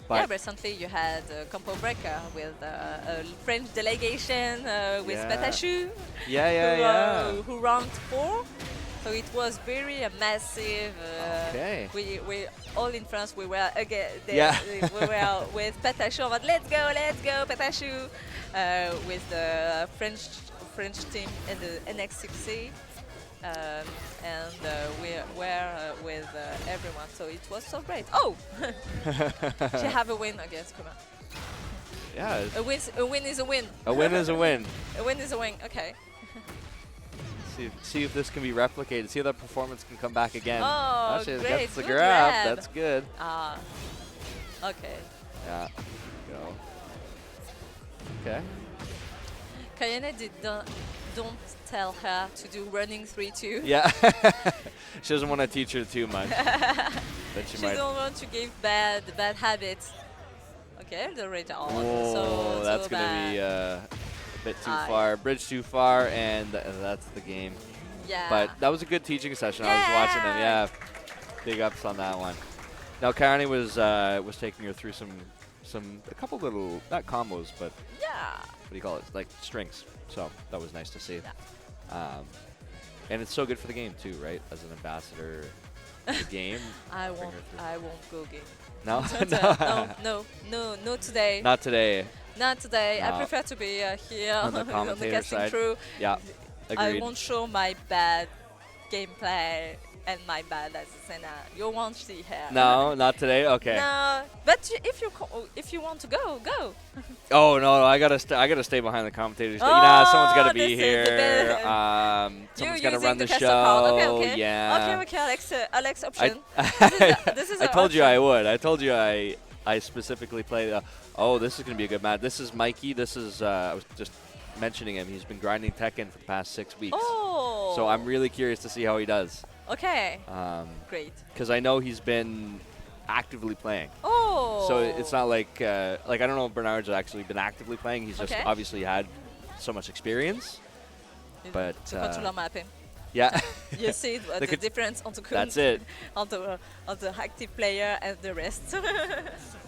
But recently you had Compo Breaker with a French delegation with Yeah. Patachu, yeah, yeah, yeah. who ranked 4. So it was very massive. Okay. We all in France. We were again. Yeah. We were with Patachu. But let's go, Patachu, with the French team in the NX6C. And we were with everyone, so it was so great. Oh, she have a win against Kuma. Yeah. A win is a win. A win is a win. A win is a win. Okay. See if this can be replicated. See if that performance can come back again. Oh, She great. gets the Good grab. grab. That's good. Ah. Okay. Yeah. Go. Okay. Kayane don't tell her to do running 3-2. Yeah. She doesn't want to teach her too much. But she She might. don't want to give bad habits. Okay, the rate on. Whoa, so that's going to be a bit too far. Bridge too far, and that's the game. yeah. But that was a good teaching session. I was watching them. Yeah, big ups on that one. Now, Kayane was taking her through a couple little, not combos, but yeah. what do you call it? Like strings. So that was nice to see. And it's so good for the game too, right? As an ambassador of the game. I bring won't. her through. I won't go game. No, No today. not today. Not today. I No. prefer to be here On the on the commentator casting side. crew. Yeah, I agreed. won't show my bad gameplay and my bad assassinat. You won't see here. No, not today. Okay. No, but if you want to go, go. Oh no, I gotta stay behind the commentators. Someone's gotta be this is the here. best. Someone's You gotta using run the castle show. card. Okay, okay. Yeah. Okay, Alex option. This is I an told you option. I would. I told you I specifically play. Oh, this is gonna be a good match. This is Mikey. This is I was just mentioning him. He's been grinding Tekken for the past 6 weeks. Oh. So I'm really curious to see how he does. Okay. Because Great. I know he's been actively playing. Oh. So it's not like I don't know if Bernard's actually been actively playing. He's just Okay. obviously had so much experience. But The controller mapping. yeah, You see the The difference on the that's it. on the active player and the rest.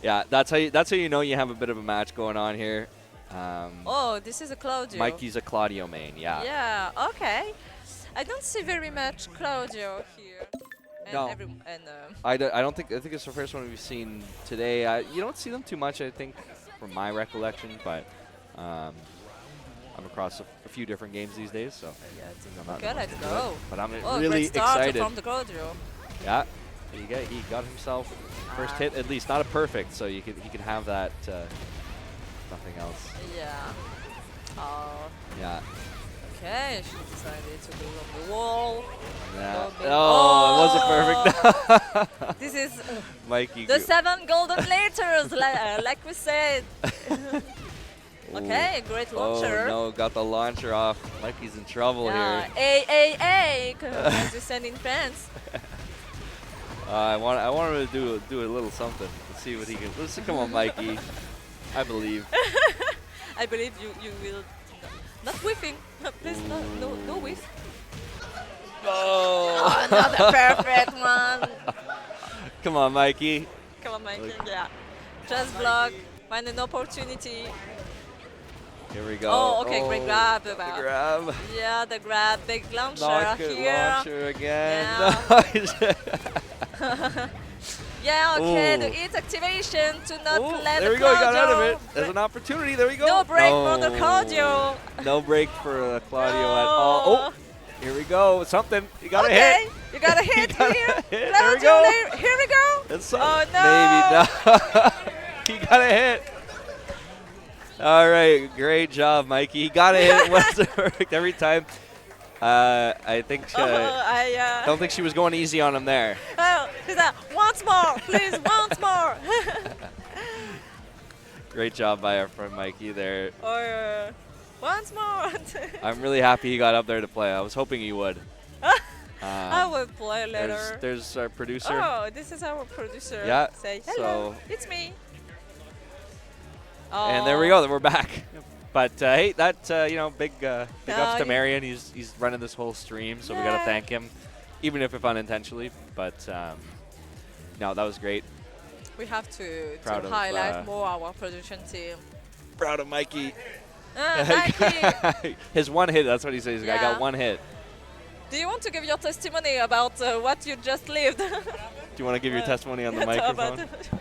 Yeah, that's how you know you have a bit of a match going on here. Oh, this is a Claudio. Mikey's a Claudio main. Yeah. Yeah. Okay. I don't see very much Claudio here. And No. I don't think it's the first one we've seen today. You don't see them too much, I think, from my recollection. But I'm across a few different games these days, so I'm not Okay, the most let's into it. go. But I'm Oh, really great start excited. from the Claudio. Yeah, he got himself first hit, at least not a perfect, so he can have that. Nothing else. Yeah. Oh. Yeah. Okay, she decided to go on the wall. Yeah. Oh, big- Oh, it wasn't perfect. This is Mikey. the 7 golden letters, like we said. Okay, great launcher. Oh no, got the launcher off. Mikey's in trouble Yeah, here. as you said in France. I want him to do a little something. Let's see what he can. Come on, Mikey. I believe. I believe you will. Not whiffing. Please, no whiff. Oh. Another perfect one. Come on, Mikey. Come on, Mikey. Yeah. Just block. Find an opportunity. Here we go. Oh, okay, great grab. got the grab. Yeah, the grab. Big launcher Not good here. launcher again. Yeah. Yeah, okay, Ooh. the hit activation to not Ooh, let there the we go. He got out of Claudio it. There's an opportunity. There we go. No break for the Claudio. No break for Claudio at all. Oh, here we go. Something. You got to Okay, hit. you got a hit gotta here. hit. There we Claudio, go. here we go. That's some- Oh, no. Maybe no. He got a hit. All right, great job, Mikey. He got a hit. It was perfect every time. I think don't think she was going easy on him there. Oh, she's like, once more, please, once more. Great job by our friend Mikey there. Or once more. I'm really happy he got up there to play. I was hoping he would. I will play later. There's our producer. Oh, this is our producer. Yeah, Say hello. so- It's me. And there we go. We're back. But hey, that big ups to you- Marion. He's running this whole stream, so we gotta Yeah. thank him, even if unintentionally. But no, that was great. We have to Proud of, highlight more our production team. Proud of Mikey. Mikey, His one hit. That's what he says. I Yeah. got one hit. do you want to give your testimony about what you just lived? Do you want to give your testimony on the How about- microphone?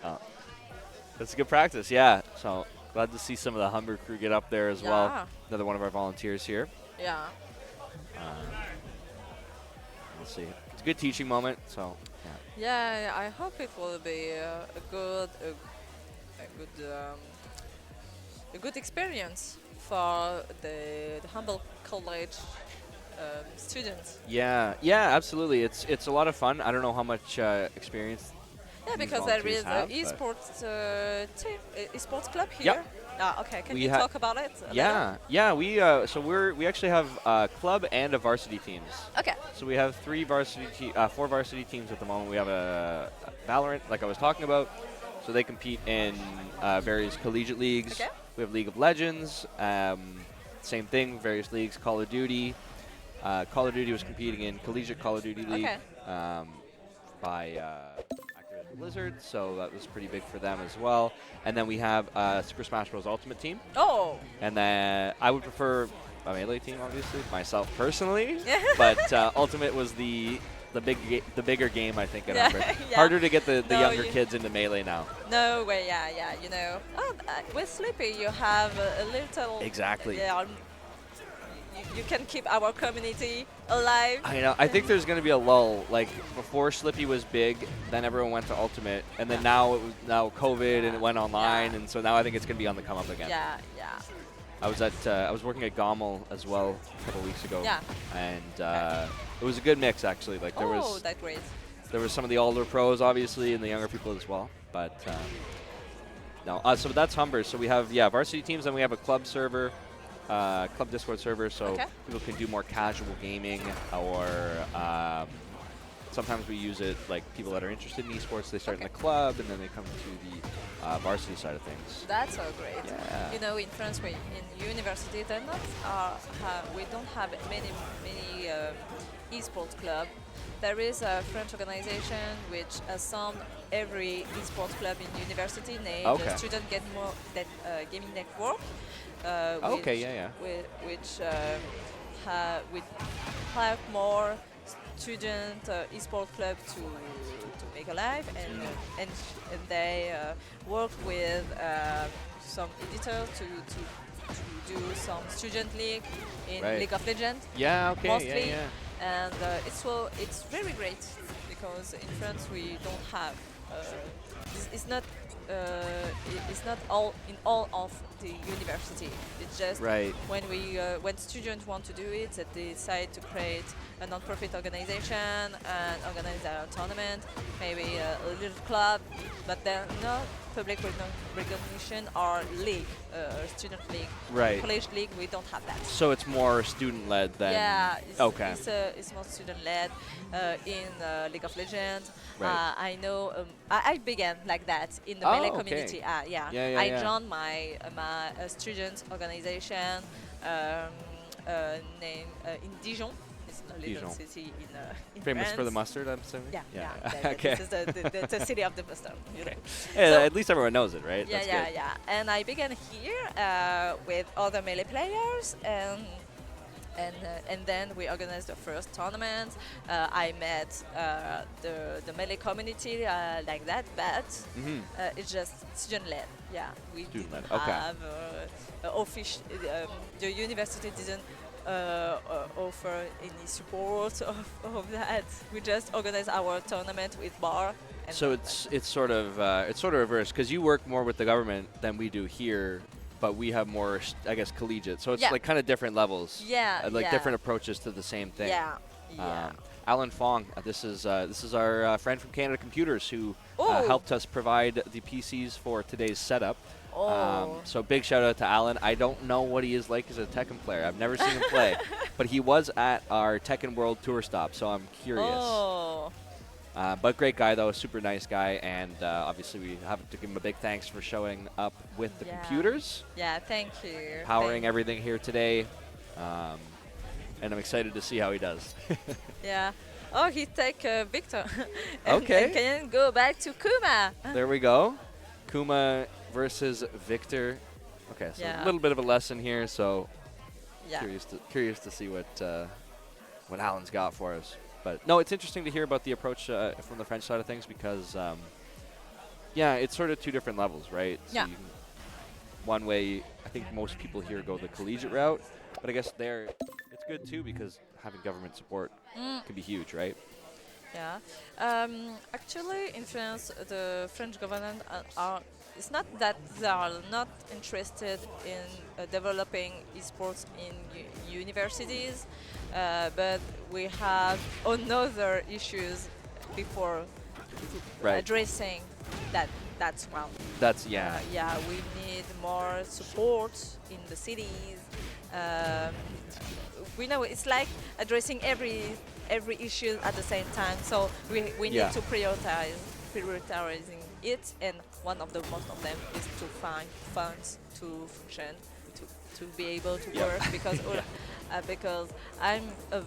Oh. That's good practice, yeah. So glad to see some of the Humber crew get up there as Yeah. well. Another one of our volunteers here. Yeah. Let's see. It's a good teaching moment. So yeah. Yeah, I hope it will be a good experience for the Humble College students. Yeah, absolutely. It's a lot of fun. I don't know how much experience. Yeah, these because there volunteers is have, an but- esports team, esports club Yep. here. Ah, okay. Can We you ha- talk about it? a Yeah. We actually have a club and a varsity teams. little? Okay. So we have four varsity teams at the moment. We have a Valorant, like I was talking about. So they compete in various collegiate leagues. Okay. We have League of Legends. Same thing, various leagues. Call of Duty. Call of Duty was competing in Collegiate Call of Duty League Okay. by Activision Blizzard. So that was pretty big for them as well. And then we have Super Smash Bros. Ultimate Team. Oh. And then I would prefer a Melee team, obviously, myself personally. But Ultimate was the bigger game, I think, at Yeah, Humber. yeah. Harder to get the No, younger you- kids into Melee now. No way. Yeah. You know. Oh, with Sleepy, you have a little. Exactly. Yeah. You can keep our community alive. I know. I think there's going to be a lull. Like before, Slippy was big, then everyone went to Ultimate, and then now COVID and it went online, and so now I think it's going to be on the come up again. Yeah. I was working at Gommel as well a couple weeks ago. Yeah. And it was a good mix actually. Like Oh, that's great. there was some of the older pros obviously and the younger people as well. But no, so that's Humber. So we have varsity teams, and we have a club server. Club Discord server, so Okay. people can do more casual gaming, or sometimes we use it like people that are interested in esports. They start in Okay. the club and then they come to the varsity side of things. That's so great. Yeah. You know, in France, in university, we don't have many esports club. There is a French organization which assembles every esports club in university named Okay. Student Gaming Network. Okay, yeah. Which have more student esports club to make alive, and they work with some editors to do some student league in Right. League of Legends. Yeah, okay, Mostly. yeah. And it's very great because in France we don't have it's not all in all of the university. It's just Right. when students want to do it, they decide to create a non-profit organization and organize a tournament, maybe a little club, but then no public recognition or league, student league, Right. college league. We don't have that. So it's more student-led than... Yeah, Okay. it's more student-led in League of Legends. Right. I know I began like that in the Oh, Melee okay. community. Yeah. Yeah, I yeah. joined my student organization named in Dijon. It's a little Dijon. city in Famous France. for the mustard, I'm assuming? Yeah. Okay. This is the city of the mustard. You know. Yeah, So- at least everyone knows it, right? Yeah, That's yeah, good. yeah. And I began here with other Melee players, and then we organized the first tournament. I met the Melee community like that, but Mhm. it's just student-led. Yeah, we Student-led, didn't okay. have official. The university didn't offer any support of that. We just organized our tournament with bar. And So it's sort of reversed because you work more with the government than we do here, but we have more, I guess, collegiate. So it's Yeah. like kind of different levels. Yeah, like yeah. different approaches to the same thing. yeah, yeah. Alan Fong. This is our friend from Canada Computers who Oh. helped us provide the PCs for today's setup. Oh. So big shout out to Alan. I don't know what he is like as a Tekken player. I've never seen him play, but he was at our Tekken World Tour stop, so I'm curious. Oh. But great guy though, super nice guy, and obviously we have to give him a big thanks for showing up with the Yeah. computers, Yeah, thank you. powering Thank- everything here today, and I'm excited to see how he does. Yeah. Oh, he take Victor. Okay. And can go back to Kuma. There we go. Kuma versus Victor. Okay, so Yeah. a little bit of a lesson here. So Yeah. curious to see what Alan's got for us. But no, it's interesting to hear about the approach from the French side of things because, yeah, it's sort of two different levels, right? So Yeah. you can, one way, I think most people here go the collegiate route, but I guess there it's good too because having government support can be huge, right? Yeah. Actually, in France, the French government are. It's not that they are not interested in developing esports in universities, but we have another issues before Right. addressing that. That's one. That's yeah. Yeah, we need more support in the cities. We know it's like addressing every issue at the same time. So we Yeah. need to prioritizing it, and one of the most of them is to find funds to function, to be able to Yeah. work because I'm a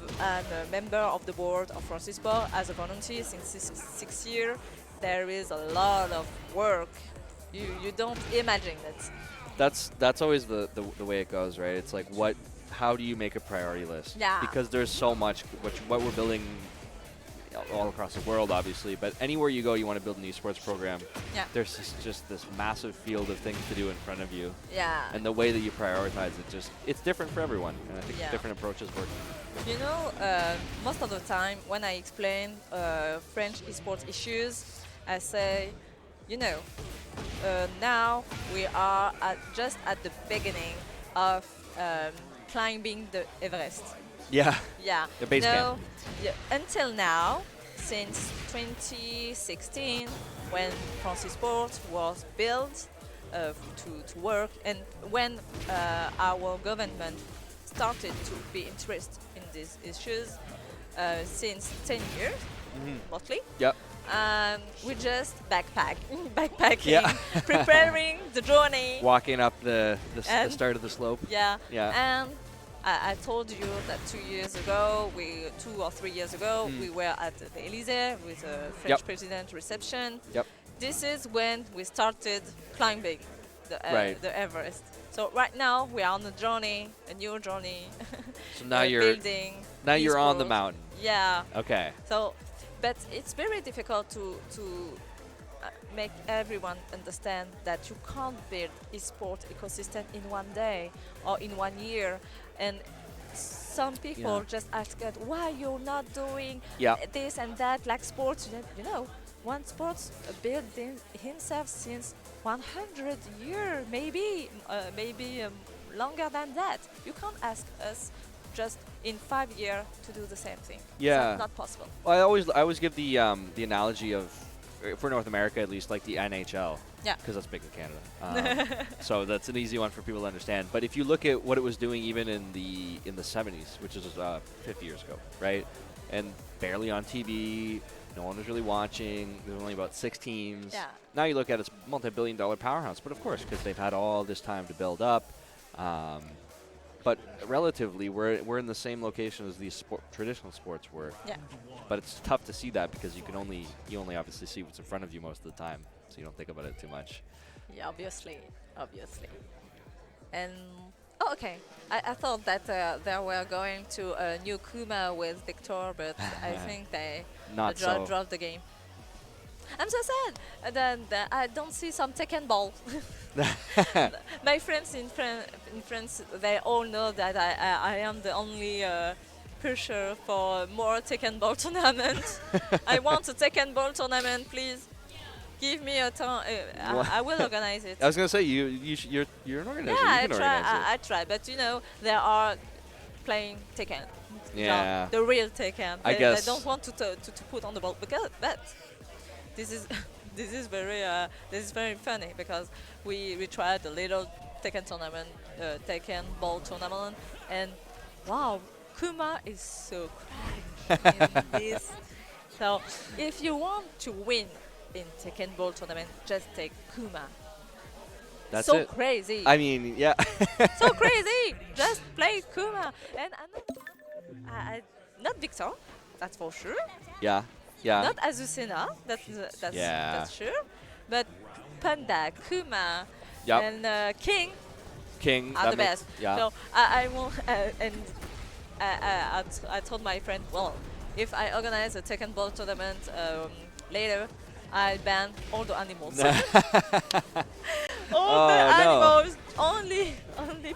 member of the board of Francis Sport as a volunteer since six years. There is a lot of work. You don't imagine it. That's always the way it goes, right? It's like how do you make a priority list? Yeah. Because there's so much what we're building all across the world, obviously, but anywhere you go, you want to build an esports program. Yeah. There's just this massive field of things to do in front of you, Yeah. and the way that you prioritize it, it's different for everyone, and I think Yeah. different approaches work. You know, most of the time when I explain French esports issues, I say, you know, now we are just at the beginning of climbing the Everest. Yeah. Yeah. The base camp. Yeah, until now, since 2016, when Francis Sport was built to work, and when our government started to be interested in these issues, since 10 years, mostly. Yep. We just backpacking, Yeah. preparing the journey. Walking up the And- start of the slope. Yeah. Yeah. And I told you that 2 or 3 years ago, we were at the Elysee with a French Yep. president reception. Yep. This is when we started climbing Right. the Everest. So right now we are on a journey, a new journey. So now you're building. you're on the esports. mountain. Yeah. Okay. So, but it's very difficult to make everyone understand that you can't build esport ecosystem in one day or in 1 year, and some people Yeah. just ask us why you're not doing Yeah. this and that like sports. You know, one sports built himself since 100 years, maybe longer than that. You can't ask us just in 5 years to do the same thing. Yeah. It's not possible. Well, I always give the analogy of, for North America at least, like the NHL. Yeah. Because that's big in Canada. So that's an easy one for people to understand. But if you look at what it was doing even in the 70s, which is 50 years ago, right? And barely on TV, no one was really watching. There were only about 6 teams. Yeah. Now you look at it, it's a multi-billion-dollar powerhouse. But of course, because they've had all this time to build up. But relatively, we're in the same location as these traditional sports were. Yeah. But it's tough to see that because you only obviously see what's in front of you most of the time, so you don't think about it too much. Yeah, obviously. And okay, I thought that they were going to a new Kuma with Victor, but I think they Not so. dropped the game. I'm so sad. And then I don't see some Tekken ball. My friends in France, they all know that I am the only pusher for more Tekken ball tournament. I want a Tekken ball tournament, please. Give me a time. I will organize it. I was gonna say you're an organizer. Yeah, you can organize it. I try, but you know there are playing Tekken. Yeah. The real Tekken. I They guess. don't want to put on the ball because but this is this is very funny because we tried a little Tekken tournament, Tekken ball tournament, and wow, Kuma is so crazy in this. So if you want to win in Tekken ball tournament, just take Kuma. That's so it. crazy. I mean, yeah. So crazy. Just play Kuma and another one. Not Victor, that's for sure. Yeah. Yeah. Not Azucena, Yeah. that's sure. But Panda, Kuma, Yep. and King King. are that the makes- best. Yeah. So I will, and I told my friend, well, if I organize a Tekken ball tournament later, I'll ban all the animals. all the Oh, no. animals, only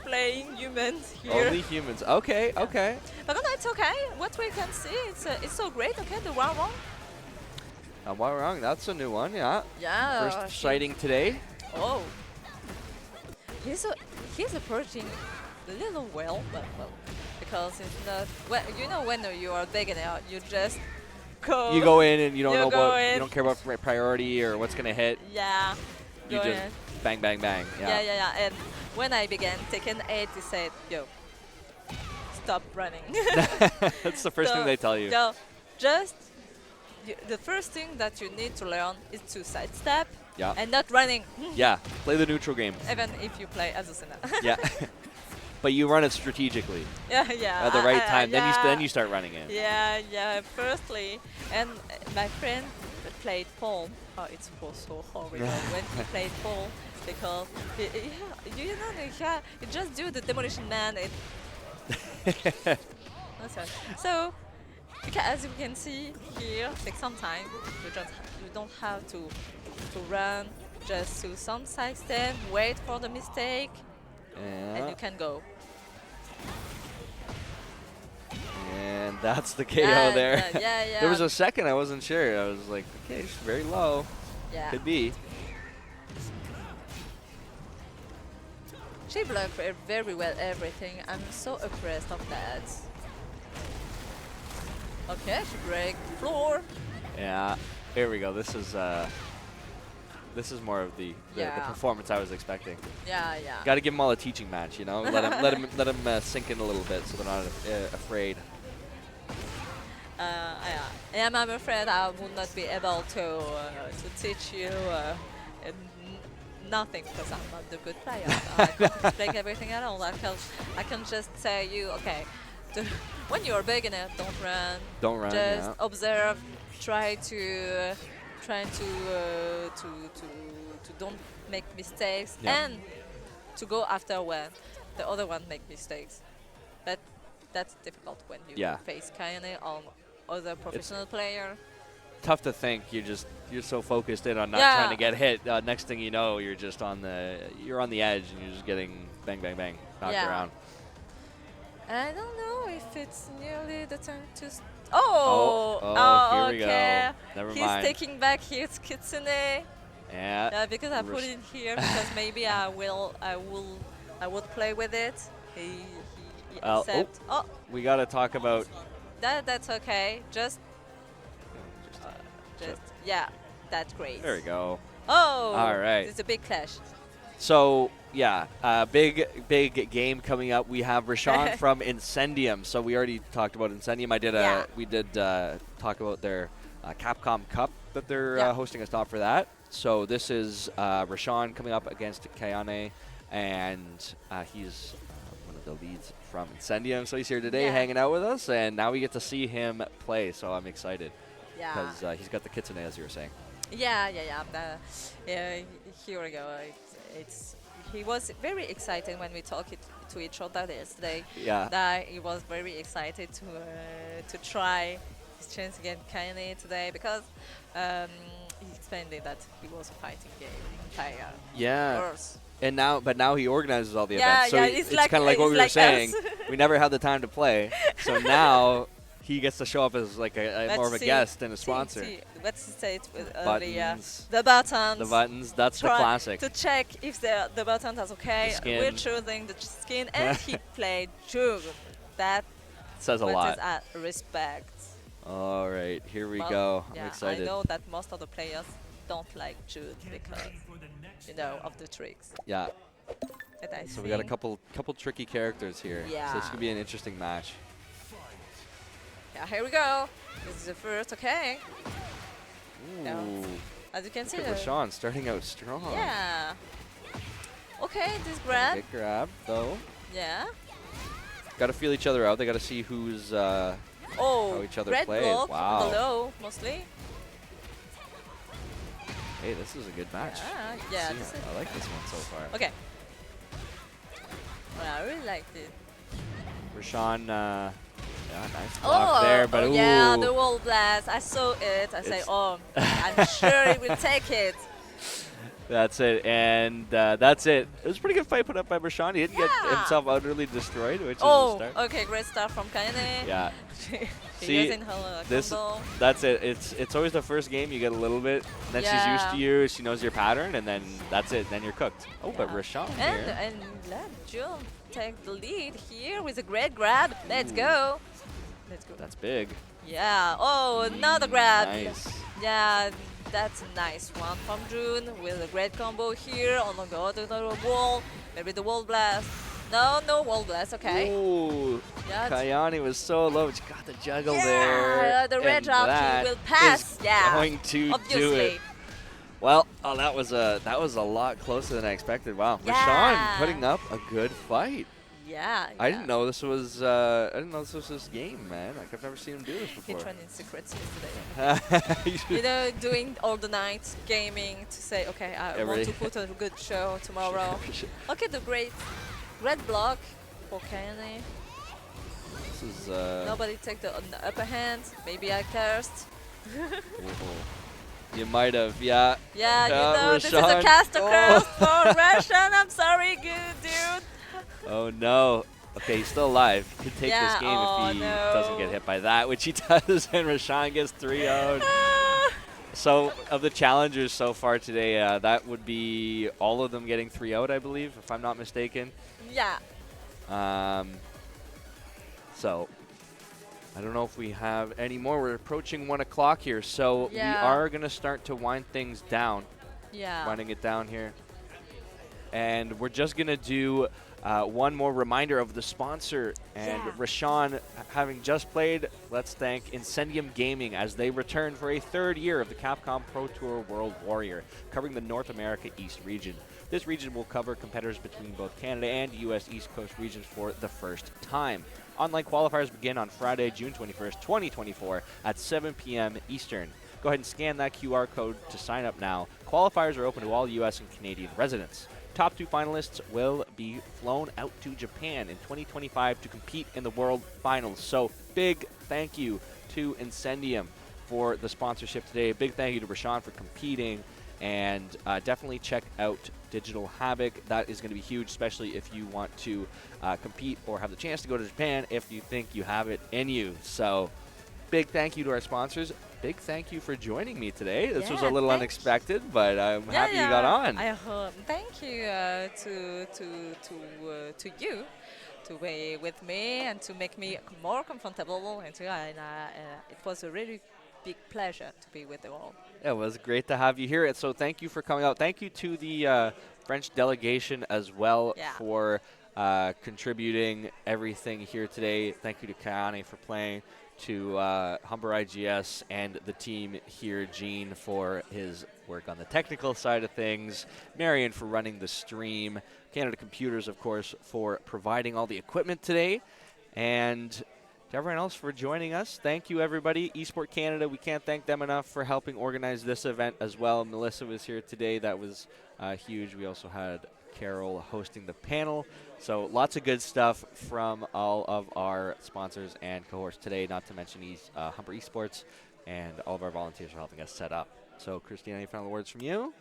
playing humans here. Only humans. Okay. Okay. But no, it's okay. What we can see, it's so great. Okay, the round one. Am I wrong? That's a new one. Yeah. Yeah. First sighting today. Oh. He's approaching a little well, because it's not. Well, you know, when you are a beginner, you just go. You go in and you don't You know go about. in. You don't care about priority or what's gonna hit. Yeah. You go just in. bang, bang, bang. Yeah. And when I began Tekken 8, he said, "Yo, stop running." That's the first thing they tell you. So just the first thing that you need to learn is to sidestep Yeah. and not running, Yeah. Play the neutral game. even if you play Azucena. Yeah. But you run it strategically yeah. at the right time. Yeah. Then you start running it. Yeah. Firstly, and my friend played Paul. Oh, it was so horrible when he played Paul because you just do the demolition man. That's right. So, as you can see here, take some time. You don't have to run. Just do some side step, wait for the mistake, and Yeah. you can go. And that's the KO Yeah, there. yeah. There was a second I wasn't sure. I was like, okay, it's very low. Yeah. Could be. She blocked very well everything. I'm so impressed of that. Okay, she break floor. Yeah. Here we go. This is more of the Yeah. performance I was expecting. Yeah. Got to give them all a teaching match, you know. Let them sink in a little bit so they're not afraid. Yeah. I'm afraid I would not be able to teach you nothing because I'm not the good player. I can't explain everything at all. I can just say you, okay, when you're a beginner, don't run. Don't run. Just Yeah. observe. Try to don't make mistakes Yeah. and to go after when the other one make mistakes. But that's difficult when you Yeah. face KAYANE or other professional player. Tough to think. You're so focused in on not Yeah. trying to get hit. Next thing you know, you're on the edge and you're just getting bang, bang, bang knocked Yeah. around. And I don't know if it's nearly the time to. Here we go. Okay. Never He's mind. taking back his kitsune. Yeah. Yeah, because I put it here because maybe I would play with it. He accept. Oh, We got to talk about. that's okay. Just yeah, that's great. There we go. Oh, All right. It's a big clash. So yeah, big game coming up. We have Rashawn from Incendium. So we already talked about Incendium. We did talk about their Capcom Cup that they're hosting a stop for that. So this is Rashawn coming up against KAYANE, and he's one of the leads from Incendium. So he's here today, hanging out with us, and now we get to see him play. So I'm excited because he's got the kitsune, as you were saying. Yeah. Here we go. He was very excited when we talked to each other yesterday. Yeah. That he was very excited to try his chance against KAYANE today because he explained that he was a fighting game player. Yeah. Course. And now he organizes all the Yeah, events. So yeah, it's it's like- kind of like what it's we were like saying. us. We never had the time to play. So now he gets to show up as like more of a guest and a sponsor. Let's say it with Buttons. the buttons. The buttons, that's the Try classic. To check if the buttons are okay. The skin. We're choosing the skin, and he played Jug. that Says a what lot. is respect. All right, here we Mo- go. I'm yeah, I excited. know that most of the players don't like Jude because of the tricks. Yeah. And I So we got a think, couple tricky characters here. So this yeah. could be an interesting match. Yeah, here we go. This is the first, okay. Yeah. Ooh. As you can see, Look at Rashawn starting out strong. yeah. Okay, this grab. Get grabbed though. Yeah. Got to feel each other out. They got to see who's Oh, how each other red plays. block Wow. below, mostly. Hey, this is a good match. Yeah, See, this is I like this one so far. okay. Well, I really liked it. Rashawn, yeah, nice block Oh, there, but oh ooh. yeah, the wall blast. I saw it. I say, It's- oh, I'm sure it will take it. That's it, and that's it. It was a pretty good fight put up by Rashawn. He didn't get Yeah. himself utterly destroyed, which is a Oh, start. okay, great start from Kayane. Yeah, She See, using her this combo. that's it. It's always the first game you get a little bit, then she's used to you, she knows your pattern, and then that's it. Then you're cooked. Oh, but Yeah. Rashawn And here. and let June take the lead here with a great grab. Let's go. Let's go. That's big. Yeah. Oh, another grab. Nice. Yeah, that's a nice one from June with a great combo here on the go to the wall. Maybe the wall blast. No, no wall blast. Okay. Ooh, Yeah. Kayane was so low. She got the juggle Yeah, there. the red and drop, he that will pass. is Yeah, going to do obviously. it. Well, oh, that was a lot closer than I expected. Wow, Yeah. Rashawn putting up a good fight. Yeah. I didn't know this was this game, man. Like I've never seen him do this He before. trained in secret today. Doing all the night gaming to say, okay, I want to put a good show tomorrow. Okay, the great red block for Kayane. This is Nobody take the upper hand. Maybe I cursed. you might have, yeah. Yeah, this is a Rashawn. caster curse for Russian. I'm sorry, good dude. Oh no. Okay, he's still alive. He could take this Yeah, game oh, if he no. doesn't get hit by that, which he does, and Rashawn gets 3-0'd. So, of the challengers so far today, that would be all of them getting 3-0'd, I believe, if I'm not mistaken. Yeah. So, I don't know if we have any more. We're approaching 1 o'clock here, so we Yeah. are going to start to wind things down. Yeah. Winding it down here. And we're just going to do one more reminder of the sponsor. And Yeah. Rashawn, having just played, let's thank Incendium Gaming as they return for a 3rd year of the Capcom Pro Tour World Warrior, covering the North America East region. This region will cover competitors between both Canada and U.S. East Coast regions for the first time. Online qualifiers begin on Friday, June 21st, 2024 at 7 p.m. Eastern. Go ahead and scan that QR code to sign up now. Qualifiers are open to all U.S. and Canadian residents. Top 2 finalists will be flown out to Japan in 2025 to compete in the World Finals. So big thank you to Incendium for the sponsorship today. Big thank you to Rashawn for competing. And definitely check out Digital Havoc. That is going to be huge, especially if you want to compete or have the chance to go to Japan if you think you have it in you. So big thank you to our sponsors. Big thank you for joining me today. This was a Yeah, little thank unexpected, but I'm happy you got on. I hope. Thank you to you to be with me and to make me more comfortable. And it was a really big pleasure to be with you all. Yeah, it was great to have you here. So thank you for coming out. Thank you to the French delegation as well Yeah. for contributing everything here today. Thank you to Kayane for playing, to Humber IGS and the team here, Gene for his work on the technical side of things, Marion for running the stream, Canada Computers, of course, for providing all the equipment today, and to everyone else for joining us. Thank you, everybody. Esport Canada, we can't thank them enough for helping organize this event as well. Melissa was here today. That was huge. We also had Carol hosting the panel. So lots of good stuff from all of our sponsors and cohorts today, not to mention Humber Esports and all of our volunteers for helping us set up. So, Christine, any final words from you?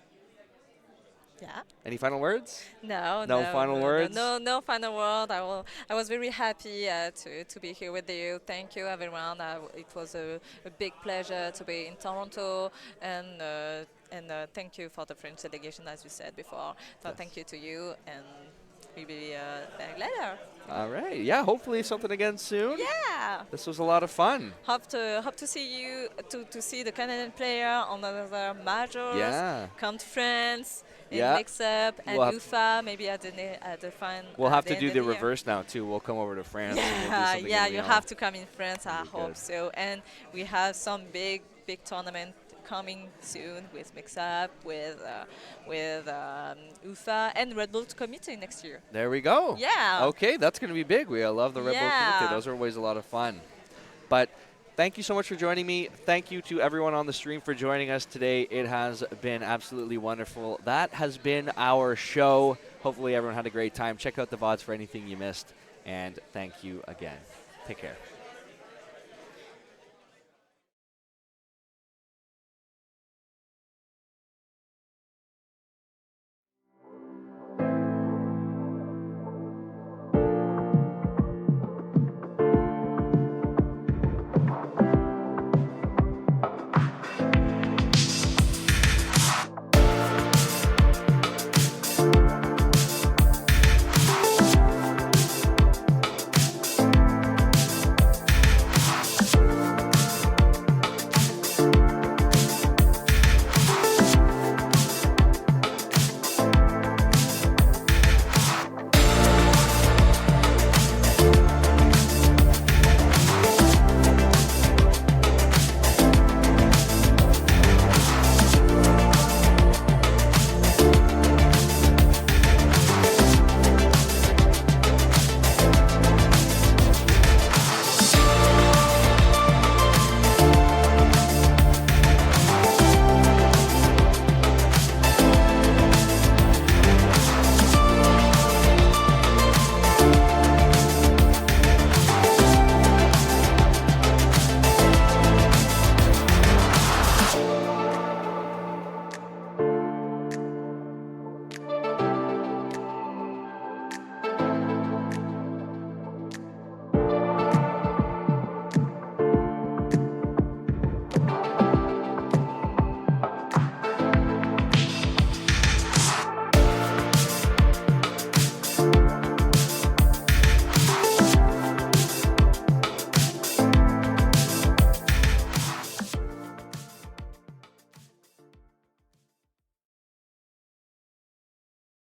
Yeah. Any final words? No final words? No final word. I was very happy to be here with you. Thank you, everyone. It was a big pleasure to be in Toronto, and thank you for the French delegation, as you said before. So Yes. thank you to you, and we'll be back later. All right. Yeah, hopefully something again soon. Yeah. This was a lot of fun. Hope to see you to see the Canadian player on other majors, Yeah. conference, in Yeah. mix up and We'll have- UFA maybe at the final. We'll have to end do of the year. reverse now too. We'll come over to France and we'll do Yeah, something yeah, in you Lyon. have to come in France. I That'd be hope good. so. And we have some big tournament coming soon with Mix Up, with UFA and Red Bull Committee next year. There we go. Yeah. Okay, that's going to be big. We love the Red Bull Yeah. Committee. Those are always a lot of fun. But thank you so much for joining me. Thank you to everyone on the stream for joining us today. It has been absolutely wonderful. That has been our show. Hopefully everyone had a great time. Check out the VODs for anything you missed. And thank you again. Take care.